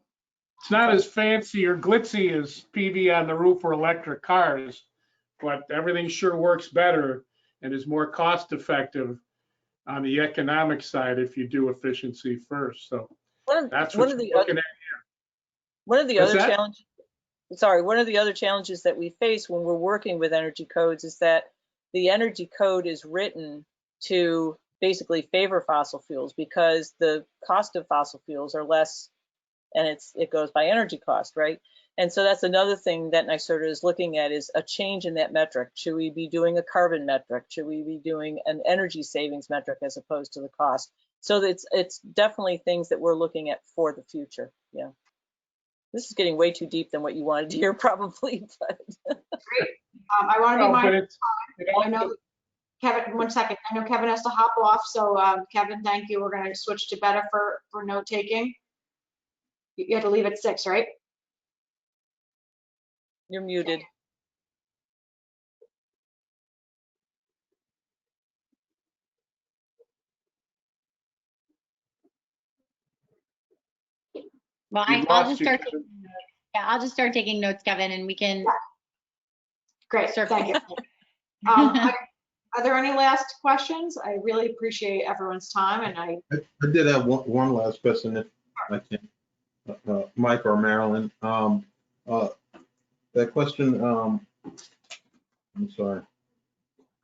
It's not as fancy or glitzy as PV on the roof or electric cars, but everything sure works better and is more cost effective on the economic side if you do efficiency first. So that's what you're looking at here. One of the other challenges, one of the other challenges that we face when we're working with energy codes is that the energy code is written to basically favor fossil fuels because the cost of fossil fuels are less, and it goes by energy cost, right? And so that's another thing that NYSERDA is looking at, is a change in that metric. Should we be doing a carbon metric? Should we be doing an energy savings metric as opposed to the cost? So it's definitely things that we're looking at for the future. Yeah. This is getting way too deep than what you wanted to hear, probably. But. Great. I want to be mindful. I know Kevin. 1 second. I know Kevin has to hop off. So Kevin, thank you. We're going to switch to Beta for note taking. You have to leave at 6, right? You're muted. Well, I'll just start. I'll just start taking notes, Kevin, and we can. Yeah. Great. Thank you. Are there any last questions? I really appreciate everyone's time, and I did have one last question, if I can, Mike or Marilyn. That question, I'm sorry.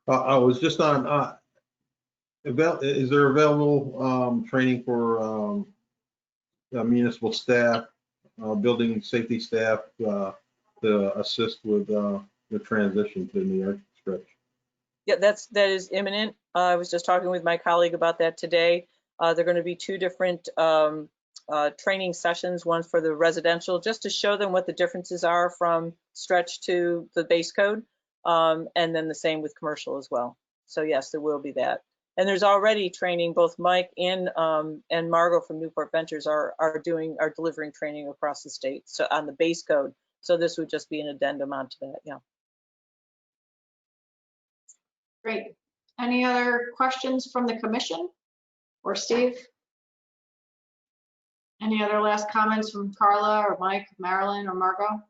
I was just on, is there available training for municipal staff, building safety staff to assist with the transition to New York stretch? Yeah, that is imminent. I was just talking with my colleague about that today. There are going to be 2 different training sessions, one for the residential, just to show them what the differences are from stretch to the base code, and then the same with commercial as well. So yes, there will be that. And there's already training. Both Mike and Margot from Newport Ventures are delivering training across the state, so on the base code. So this would just be an addendum onto that. Yeah. Great. Any other questions from the commission or Steve? Any other last comments from Carla or Mike, Marilyn or Margot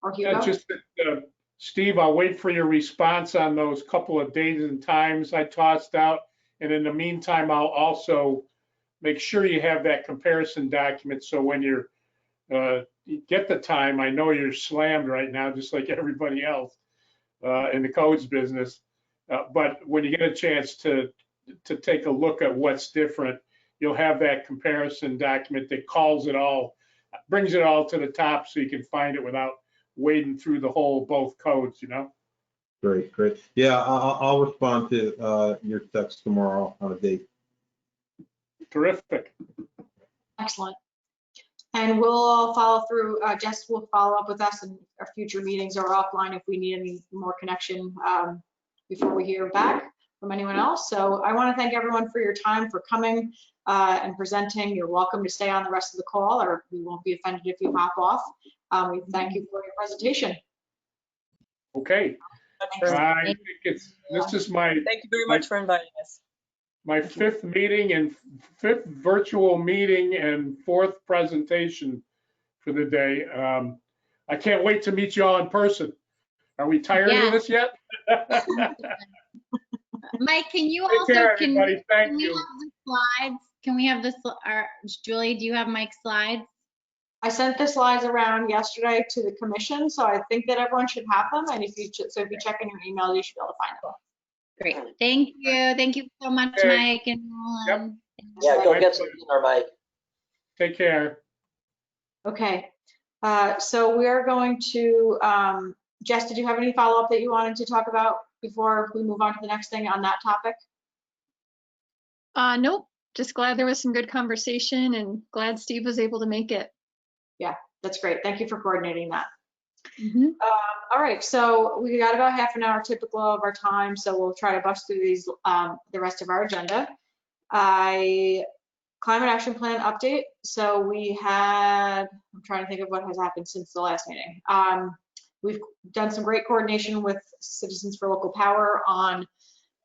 or Hugo? Yeah, just that, Steve, I'll wait for your response on those couple of days and times I tossed out. And in the meantime, I'll also make sure you have that comparison document. So when you get the time, I know you're slammed right now, just like everybody else in the codes business. But when you get a chance to take a look at what's different, you'll have that comparison document that calls it all, brings it all to the top so you can find it without wading through the whole both codes, you know? Great, great. Yeah, I'll respond to your text tomorrow on a date. Terrific. Excellent. And we'll all follow through. Jess will follow up with us in our future meetings or offline if we need any more connection before we hear back from anyone else. So I want to thank everyone for your time, for coming and presenting. You're welcome to stay on the rest of the call, or we won't be offended if you hop off. We thank you for your presentation. Okay. I think this is my. Thank you very much for inviting us. My 5th meeting and 5th virtual meeting and 4th presentation for the day. I can't wait to meet you all in person. Are we tired of this yet? Mike, can you Take also care, everybody. Thank can you. we have the slides? Can we have this? Julie, do you have Mike's slides? I sent the slides around yesterday to the commission, so I think that everyone should have them. And if you check in your email, you should be able to find them. Great. Thank you. Thank you so much, Mike and Roland. Yep. Yeah, go get some dinner, Mike. Take care. Okay. So we are going to, Jess, did you have any follow-up that you wanted to talk about before we move on to the next thing on that topic? Nope. Just glad there was some good conversation and glad Steve was able to make it. Yeah, that's great. Thank you for coordinating that. Mhm. All right, so we got about half an hour typical of our time, so we'll try to bust through these, the rest of our agenda. Climate action plan update. So we had, I'm trying to think of what has happened since the last meeting. We've done some great coordination with Citizens for Local Power on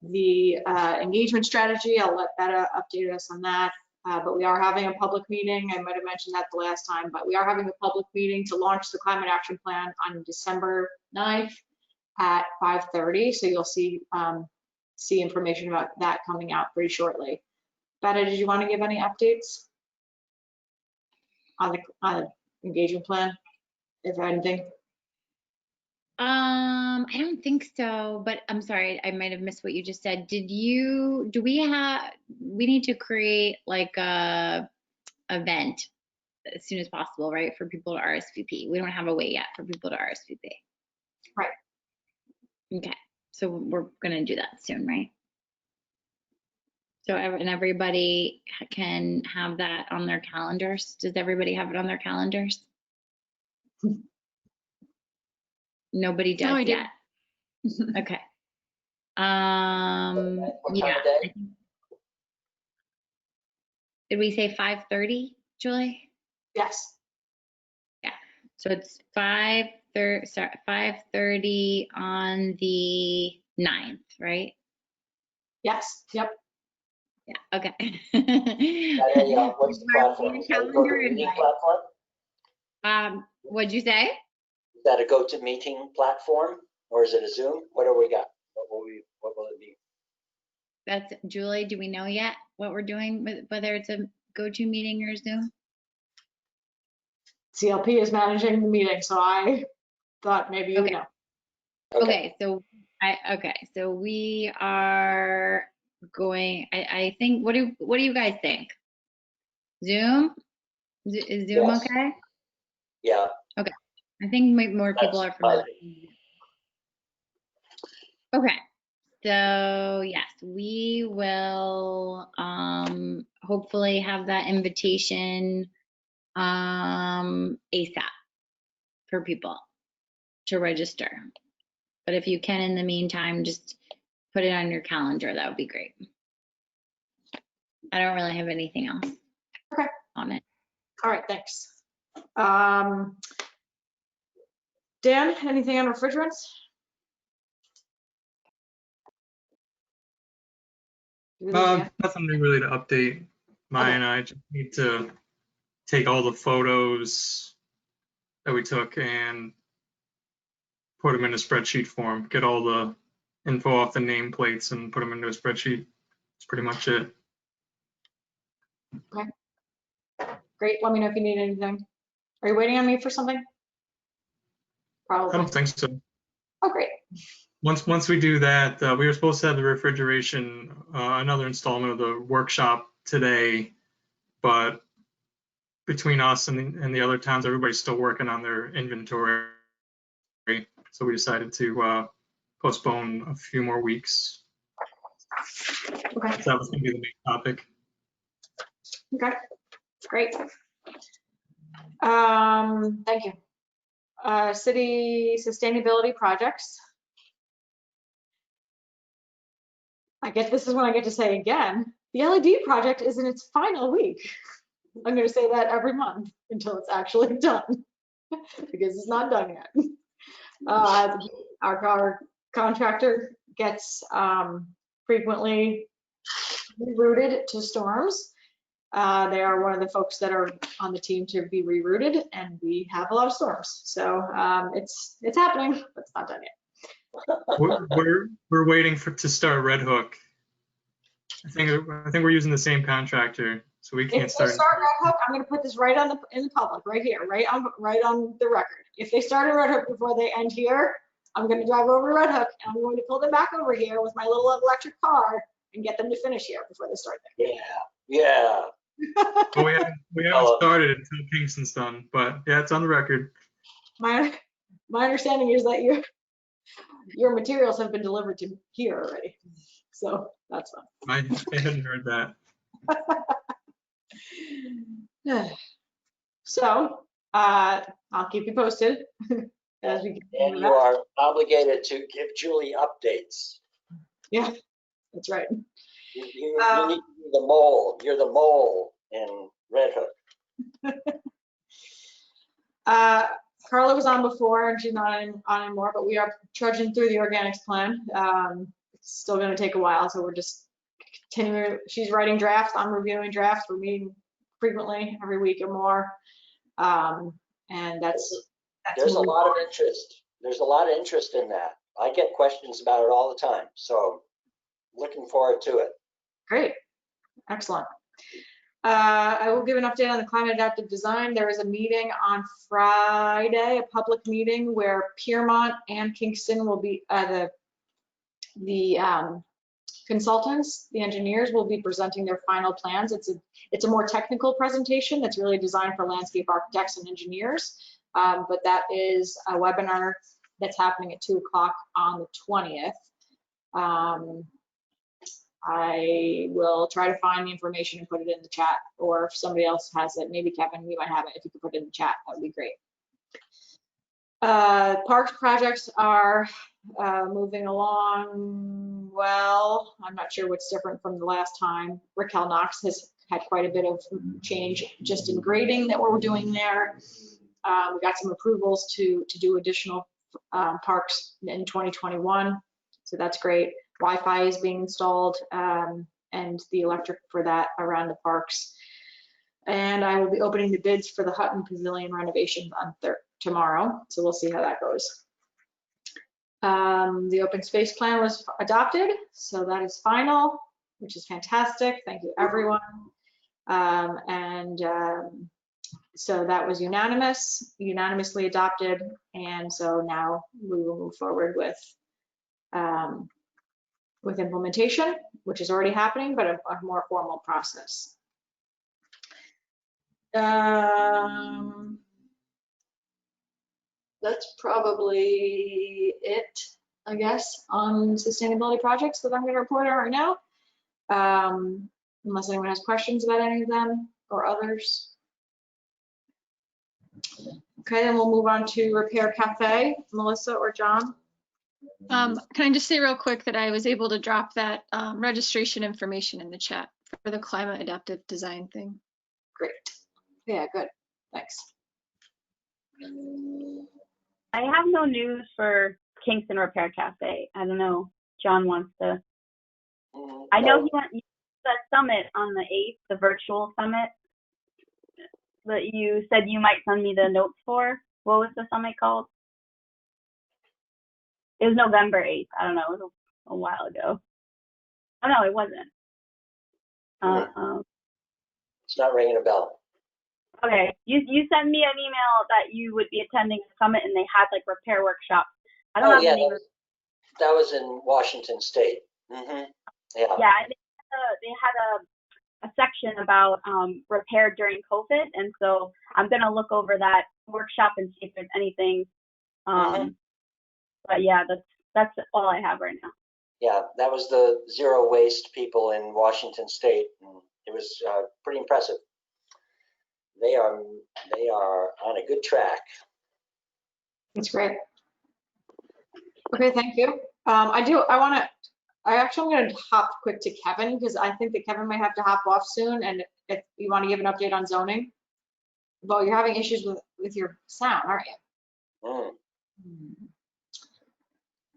the engagement strategy. I'll let Betta update us on that. But we are having a public meeting. I might have mentioned that the last time, but we are having a public meeting to launch the climate action plan on December 9th at 5:30. So you'll see information about that coming out pretty shortly. Betta, did you want to give any updates on the engagement plan, if anything? I don't think so, but I'm sorry, I might have missed what you just said. We need to create like a event as soon as possible, right? For people to RSVP. We don't have a way yet for people to RSVP. Right. Okay, so we're gonna do that soon, right? So everybody can have that on their calendars. Does everybody have it on their calendars? Nobody does No, I yet. Okay. What time Yeah. of day? Did we say 5:30, Julie? Yes. Yeah. So it's 5:30 on the 9th, right? Yes. Yep. Yeah. Okay. What's the platform? Is that a GoToMeeting platform? What'd you say? Is that a GoToMeeting platform, or is it a Zoom? What do we got? What will it be? That's Julie. Do we know yet what we're doing with whether it's a GoToMeeting or Zoom? CLP is managing the meeting, so I thought maybe you know. Okay, so we are going. I think. What do you guys think? Zoom? Is Zoom Yes. okay? Yeah. Okay. I think more people are familiar. Okay. So yes, we will hopefully have that invitation ASAP for people to register. But if you can in the meantime, just put it on your calendar. That would be great. I don't really have anything else on it. All right, thanks. Dan, anything on refrigerants? Nothing really to update. I just need to take all the photos that we took and put them in a spreadsheet form, get all the info off the nameplates and put them into a spreadsheet. That's pretty much it. Okay. Great. Let me know if you need anything. Are you waiting on me for something? Probably. I don't think so. Oh, great. Once we do that, we were supposed to have the refrigeration, another installment of the workshop today, but between us and the other towns, everybody's still working on their inventory. So we decided to postpone a few more weeks. Okay. So that was going to be the main topic. Okay. Great. Thank you. City sustainability projects. This is when I get to say again, the LED project is in its final week. I'm going to say that every month until it's actually done because it's not done yet. Our contractor gets frequently rerouted to storms. They are one of the folks that are on the team to be rerouted, and we have a lot of storms. So it's happening, but it's not done yet. We're waiting to start Red Hook. I think we're using the same contractor, so we can't start. If they start Red Hook, I'm going to put this right in the public, right here, right on the record. If they start in Red Hook before they end here, I'm going to drive over to Red Hook, and I'm going to pull them back over here with my little electric car and get them to finish here before they start there. Yeah. Well, we haven't started until Kingston's done, but yeah, it's on the record. My understanding is that your materials have been delivered to here already, so that's fine. I hadn't heard that. So I'll keep you posted as we get And into you that. are obligated to give Julie updates. Yeah, that's right. You need to be the mole. You're the mole in Red Hook. Carla was on before and she's not on anymore, but we are trudging through the organics plan. It's still going to take a while, so we're just continuing. She's writing drafts, I'm reviewing drafts, we're meeting frequently every week or more. And that's There's a lot of interest. There's a lot of interest in that. I get questions about it all the time, so looking forward to it. Great, excellent. I will give an update on the climate adaptive design. There is a meeting on Friday, a public meeting where Piermont and Kingston will be, the consultants, the engineers will be presenting their final plans. It's a more technical presentation that's really designed for landscape architects and engineers. But that is a webinar that's happening at 2 o'clock on the 20th. I will try to find the information and put it in the chat, or if somebody else has it, maybe Kevin, you might have it. If you could put it in the chat, that would be great. Parks projects are moving along well. I'm not sure what's different from the last time. Raquel Knox has had quite a bit of change just in grading that we're doing there. We got some approvals to do additional parks in 2021, so that's great. Wi-Fi is being installed and the electric for that around the parks. And I will be opening the bids for the Hutton Pavilion renovations on tomorrow, so we'll see how that goes. The open space plan was adopted, so that is final, which is fantastic. Thank you, everyone. So that was unanimously adopted, and so now we will move forward with implementation, which is already happening, but a more formal process. That's probably it, I guess, on sustainability projects that I'm going to report on right now. Unless anyone has questions about any of them or others. Okay, then we'll move on to Repair Cafe. Melissa or John? Can I just say real quick that I was able to drop that registration information in the chat for the climate adaptive design thing. Great. Yeah, good. Thanks. I have no news for Kingston Repair Cafe. I don't know. John wants to. I know he went to the summit on the 8th, the virtual summit that you said you might send me the notes for. What was the summit called? It was November 8th. I don't know. It was a while ago. Oh, no, it wasn't. It's not ringing a bell. Okay. You sent me an email that you would be attending the summit and they had like repair workshops. I don't have the name. That was in Washington State. Yeah. Yeah, they had a section about repair during COVID, and so I'm gonna look over that workshop and see if there's anything. But yeah, that's all I have right now. Yeah, that was the zero waste people in Washington State, and it was pretty impressive. They are on a good track. That's great. Okay, thank you. I'm going to hop quick to Kevin because I think that Kevin might have to hop off soon. And if you want to give an update on zoning, well, you're having issues with your sound, aren't you?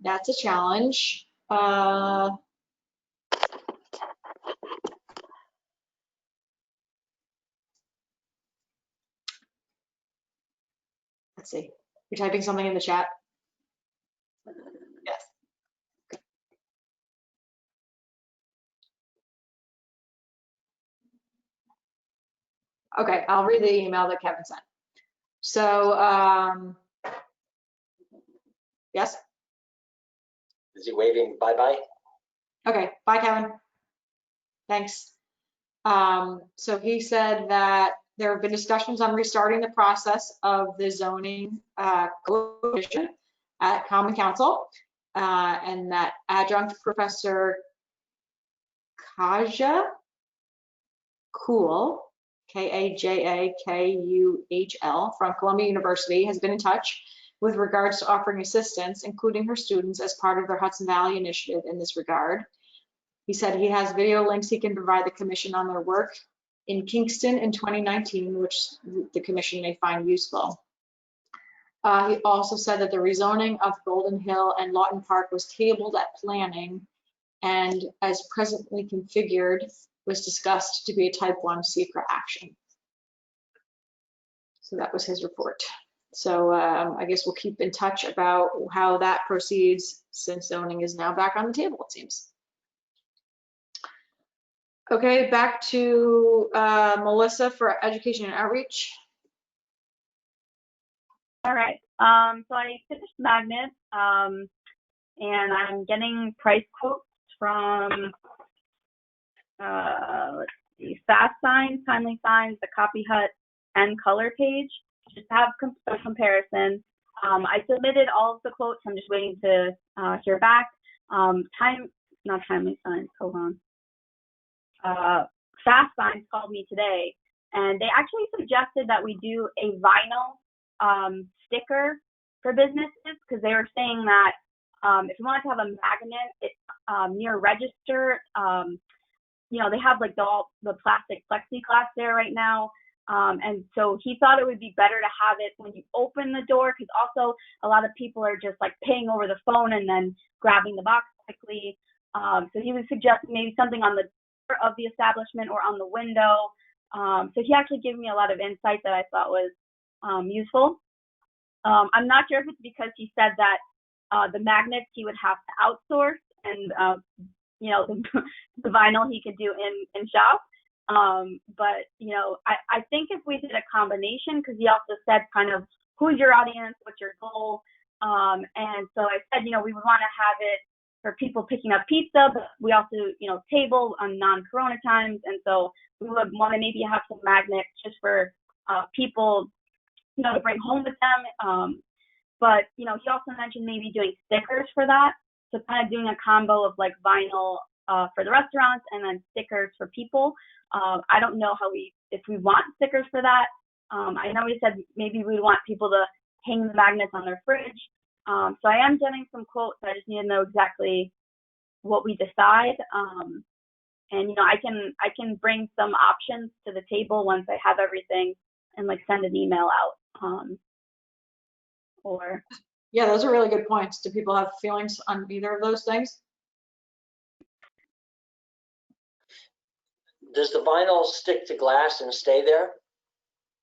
That's a challenge. Let's see. You're typing something in the chat? Yes. Okay, I'll read the email that Kevin sent. So, yes? Is he waving bye-bye? Okay, bye, Kevin. Thanks. So he said that there have been discussions on restarting the process of the zoning commission at Common Council, and that adjunct Professor Kaja Kuhl, Kajakuhl from Columbia University has been in touch with regards to offering assistance, including her students, as part of their Hudson Valley initiative in this regard. He said he has video links he can provide the commission on their work in Kingston in 2019, which the commission may find useful. He also said that the rezoning of Golden Hill and Lawton Park was tabled at planning and as presently configured was discussed to be a type 1 secret action. So that was his report. So I guess we'll keep in touch about how that proceeds since zoning is now back on the table, it seems. Okay, back to Melissa for education and outreach. All right. So I finished Magnet, and I'm getting price quotes from let's see, Fast Signs, Timely Signs, the Copy Hut, and Color Page, just to have a comparison. I submitted all of the quotes. I'm just waiting to hear back. Not Timely Signs. Hold on. Fast Signs called me today, and they actually suggested that we do a vinyl sticker for businesses, because they were saying that if you wanted to have a magnet near register, you know, they have like the plastic plexiglass there right now. And so he thought it would be better to have it when you open the door, because also a lot of people are just like paying over the phone and then grabbing the box quickly. So he was suggesting maybe something on the door of the establishment or on the window. So he actually gave me a lot of insight that I thought was useful. I'm not sure if it's because he said that the magnets he would have to outsource, and you know, the vinyl he could do in shop. But you know, I think if we did a combination, because he also said kind of who's your audience, what's your goal, and so I said, you know, we would want to have it for people picking up pizza, but we also, you know, table on non-corona times, and so we would want to maybe have some magnets just for people, you know, to bring home with them. But you know, he also mentioned maybe doing stickers for that, so kind of doing a combo of like vinyl for the restaurants and then stickers for people. I don't know if we want stickers for that. I know he said maybe we want people to hang the magnets on their fridge. So I am getting some quotes. I just need to know exactly what we decide. And you know, I can bring some options to the table once I have everything, and like send an email out. Yeah, those are really good points. Do people have feelings on either of those things? Does the vinyl stick to glass and stay there?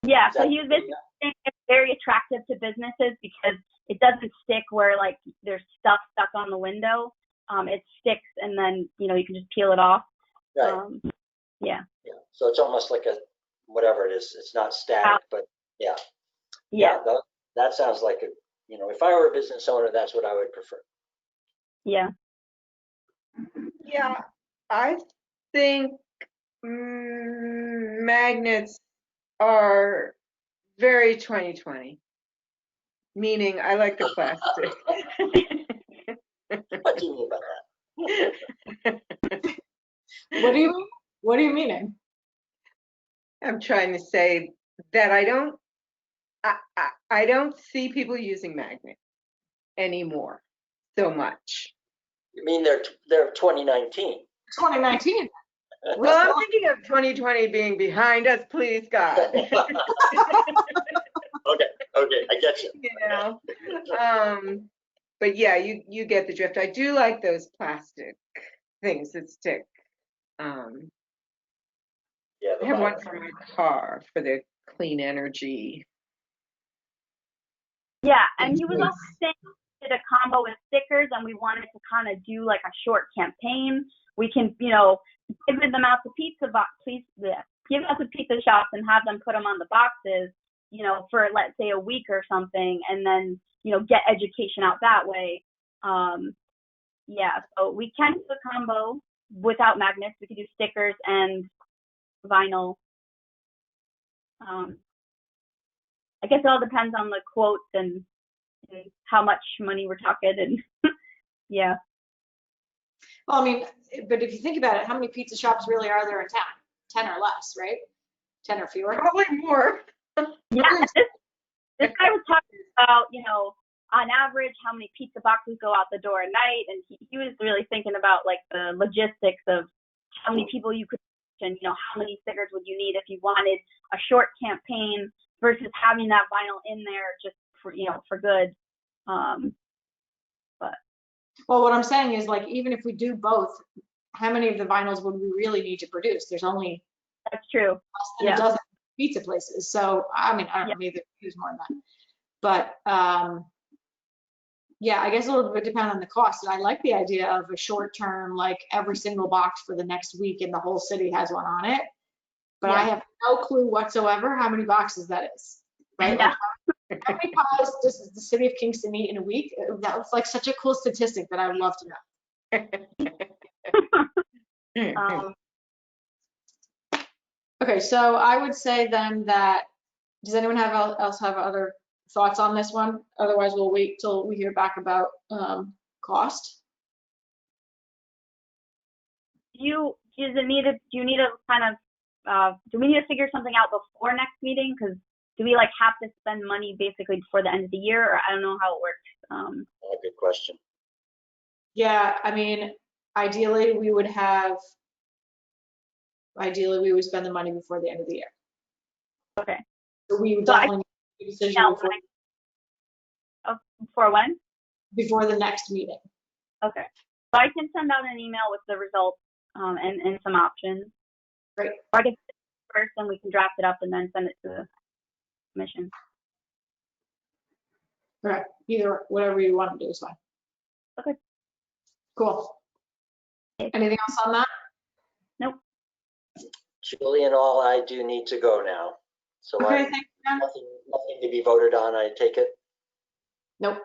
Yeah, so he was basically saying it's very attractive to businesses because it doesn't stick where like there's stuff stuck on the window. It sticks, and then you know, you can just peel it off. Right. Yeah. So it's almost like a whatever it is. It's not static, but yeah. Yeah. That sounds like a, you know, if I were a business owner, that's what I would prefer. Yeah. Yeah, I think magnets are very 2020, meaning I like the plastic. What do you mean by that? What do you mean? What are you meaning? I'm trying to say that I don't see people using magnets anymore so much. You mean they're 2019? 2019. Well, I'm thinking of 2020 being behind us, please God. Okay, I get you. You know, but yeah, you get the drift. I do like those plastic things that stick. Yeah, I have one for my car for the clean energy. Yeah, and he was also saying we did a combo with stickers, and we wanted to kind of do like a short campaign. We can, you know, give them out to pizza give them out to pizza shops and have them put them on the boxes, you know, for let's say a week or something, and then, you know, get education out that way. Yeah, so we can do a combo without magnets. We could do stickers and vinyl. I guess it all depends on the quotes and how much money we're talking, and yeah. Well, I mean, but if you think about it, how many pizza shops really are there in town? 10 or less, right? 10 or fewer? Probably more. Yeah, this guy was talking about, you know, on average, how many pizza boxes go out the door at night. And he was really thinking about like the logistics of how many people you could, and how many stickers would you need if you wanted a short campaign versus having that vinyl in there just for, for good. But well, what I'm saying is, like, even if we do both, how many of the vinyls would we really need to produce? There's only that's true. less than a dozen pizza places. So, I mean, I don't know, maybe there's more than that. But yeah, I guess a little bit depend on the cost. And I like the idea of a short term, like every single box for the next week and the whole city has one on it. But I have no clue whatsoever how many boxes that is. Right? Yeah. Like, how many pies does the city of Kingston eat in a week? That was like such a cool statistic that I would love to know. Okay, so I would say then that, does anyone else have other thoughts on this one? Otherwise, we'll wait till we hear back about cost. Do you need to kind of, do we need to figure something out before next meeting? Because do we like have to spend money basically before the end of the year, or I don't know how it works. Good question. Yeah, I mean, ideally we would spend the money before the end of the year. Okay. So we would definitely make a decision before when? Before the next meeting. Okay. So I can send out an email with the results and some options. Great. Or I can first, and we can draft it up and then send it to the commission. Okay. Either, whatever you want to do is fine. Okay. Cool. Anything else on that? Nope. Julie and all, I do need to go now. So okay, thank you. Nothing to be voted on, I take it? Nope.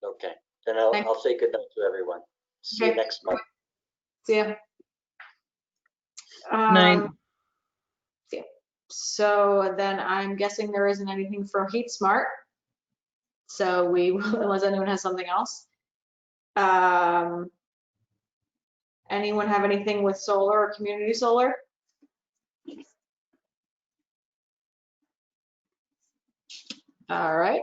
Okay, then I'll say good night to everyone. See you next month. See ya. Night. Yeah. So then I'm guessing there isn't anything for Heat Smart. So we will, unless anyone has something else. Anyone have anything with solar or community solar? All right.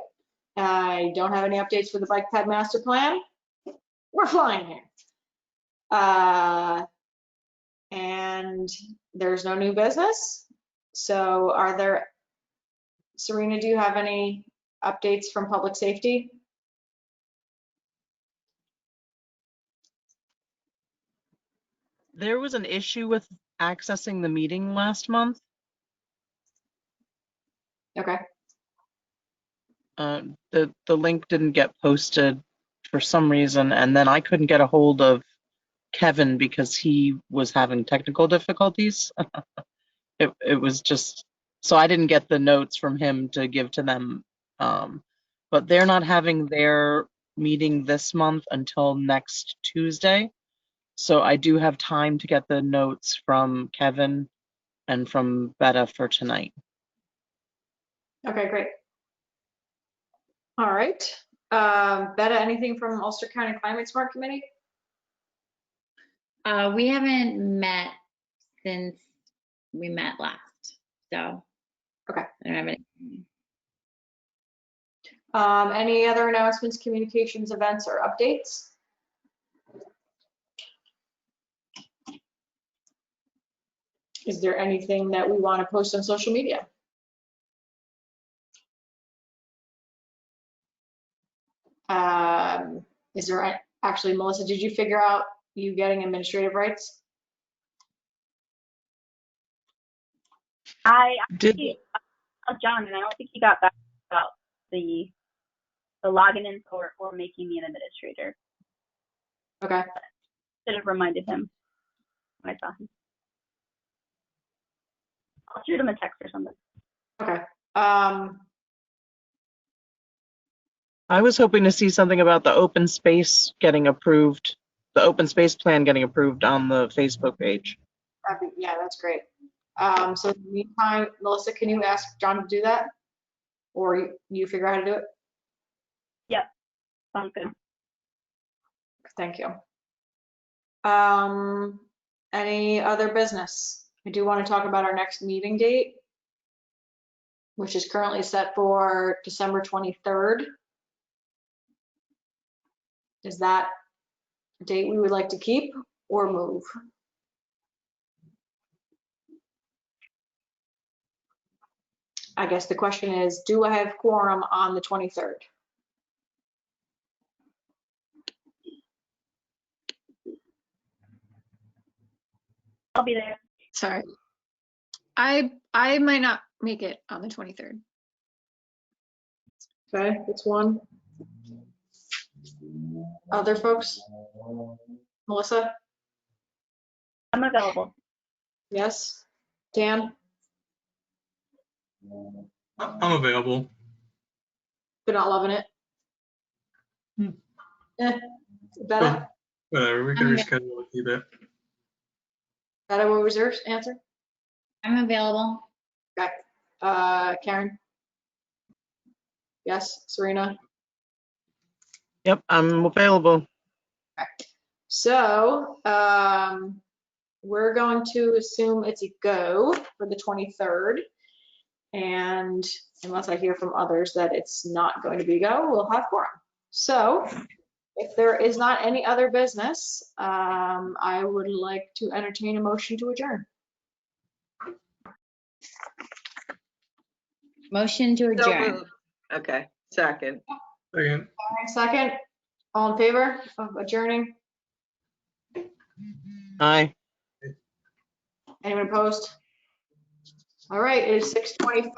I don't have any updates for the bike ped master plan. We're flying here. And there's no new business. So are there, Serena, do you have any updates from public safety? There was an issue with accessing the meeting last month. Okay. The link didn't get posted for some reason, and then I couldn't get a hold of Kevin because he was having technical difficulties. It was just, so I didn't get the notes from him to give to them. But they're not having their meeting this month until next Tuesday. So I do have time to get the notes from Kevin and from Betta for tonight. Okay, great. All right. Betta, anything from Ulster County Climate Smart Committee? We haven't met since we met last, so. Okay. I don't have anything. Any other announcements, communications, events, or updates? Is there anything that we want to post on social media? Is there, actually, Melissa, did you figure out you getting administrative rights? I actually, John, and I don't think he got back about the login in or making me an administrator. Okay. Should have reminded him when I saw him. I'll shoot him a text or something. Okay. I was hoping to see something about the open space getting approved, the open space plan getting approved on the Facebook page. Yeah, that's great. So in the meantime, Melissa, can you ask John to do that? Or you figure out how to do it? Yep, sounds good. Thank you. Any other business? I do want to talk about our next meeting date, which is currently set for December 23rd. Is that a date we would like to keep or move? I guess the question is, do I have quorum on the 23rd? I'll be there. Sorry. I might not make it on the 23rd. Okay, that's one. Other folks? Melissa? I'm available. Yes. Dan? I'm available. You're not loving it? Better? Whatever, we can reschedule a bit. Better will reserve answer? I'm available. Okay. Karen? Yes. Serena? Yep, I'm available. So, we're going to assume it's a go for the 23rd. And unless I hear from others that it's not going to be a go, we'll have quorum. So if there is not any other business, I would like to entertain a motion to adjourn. Motion to So adjourn. moved. Okay, second. Second. Second, all in favor of adjourning? Aye. Anyone opposed? All right, it is 6:25.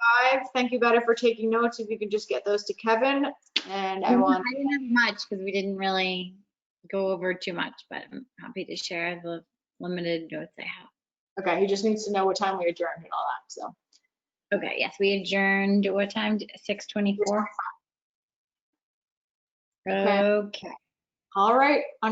Thank you, Betty, for taking notes. If you can just get those to Kevin. And I want. I didn't have much because we didn't really go over too much, but I'm happy to share the limited notes I have. Okay, he just needs to know what time we adjourned and all that, so. Okay, yes, we adjourned, what time? 6:24? Okay. All right, I'm gonna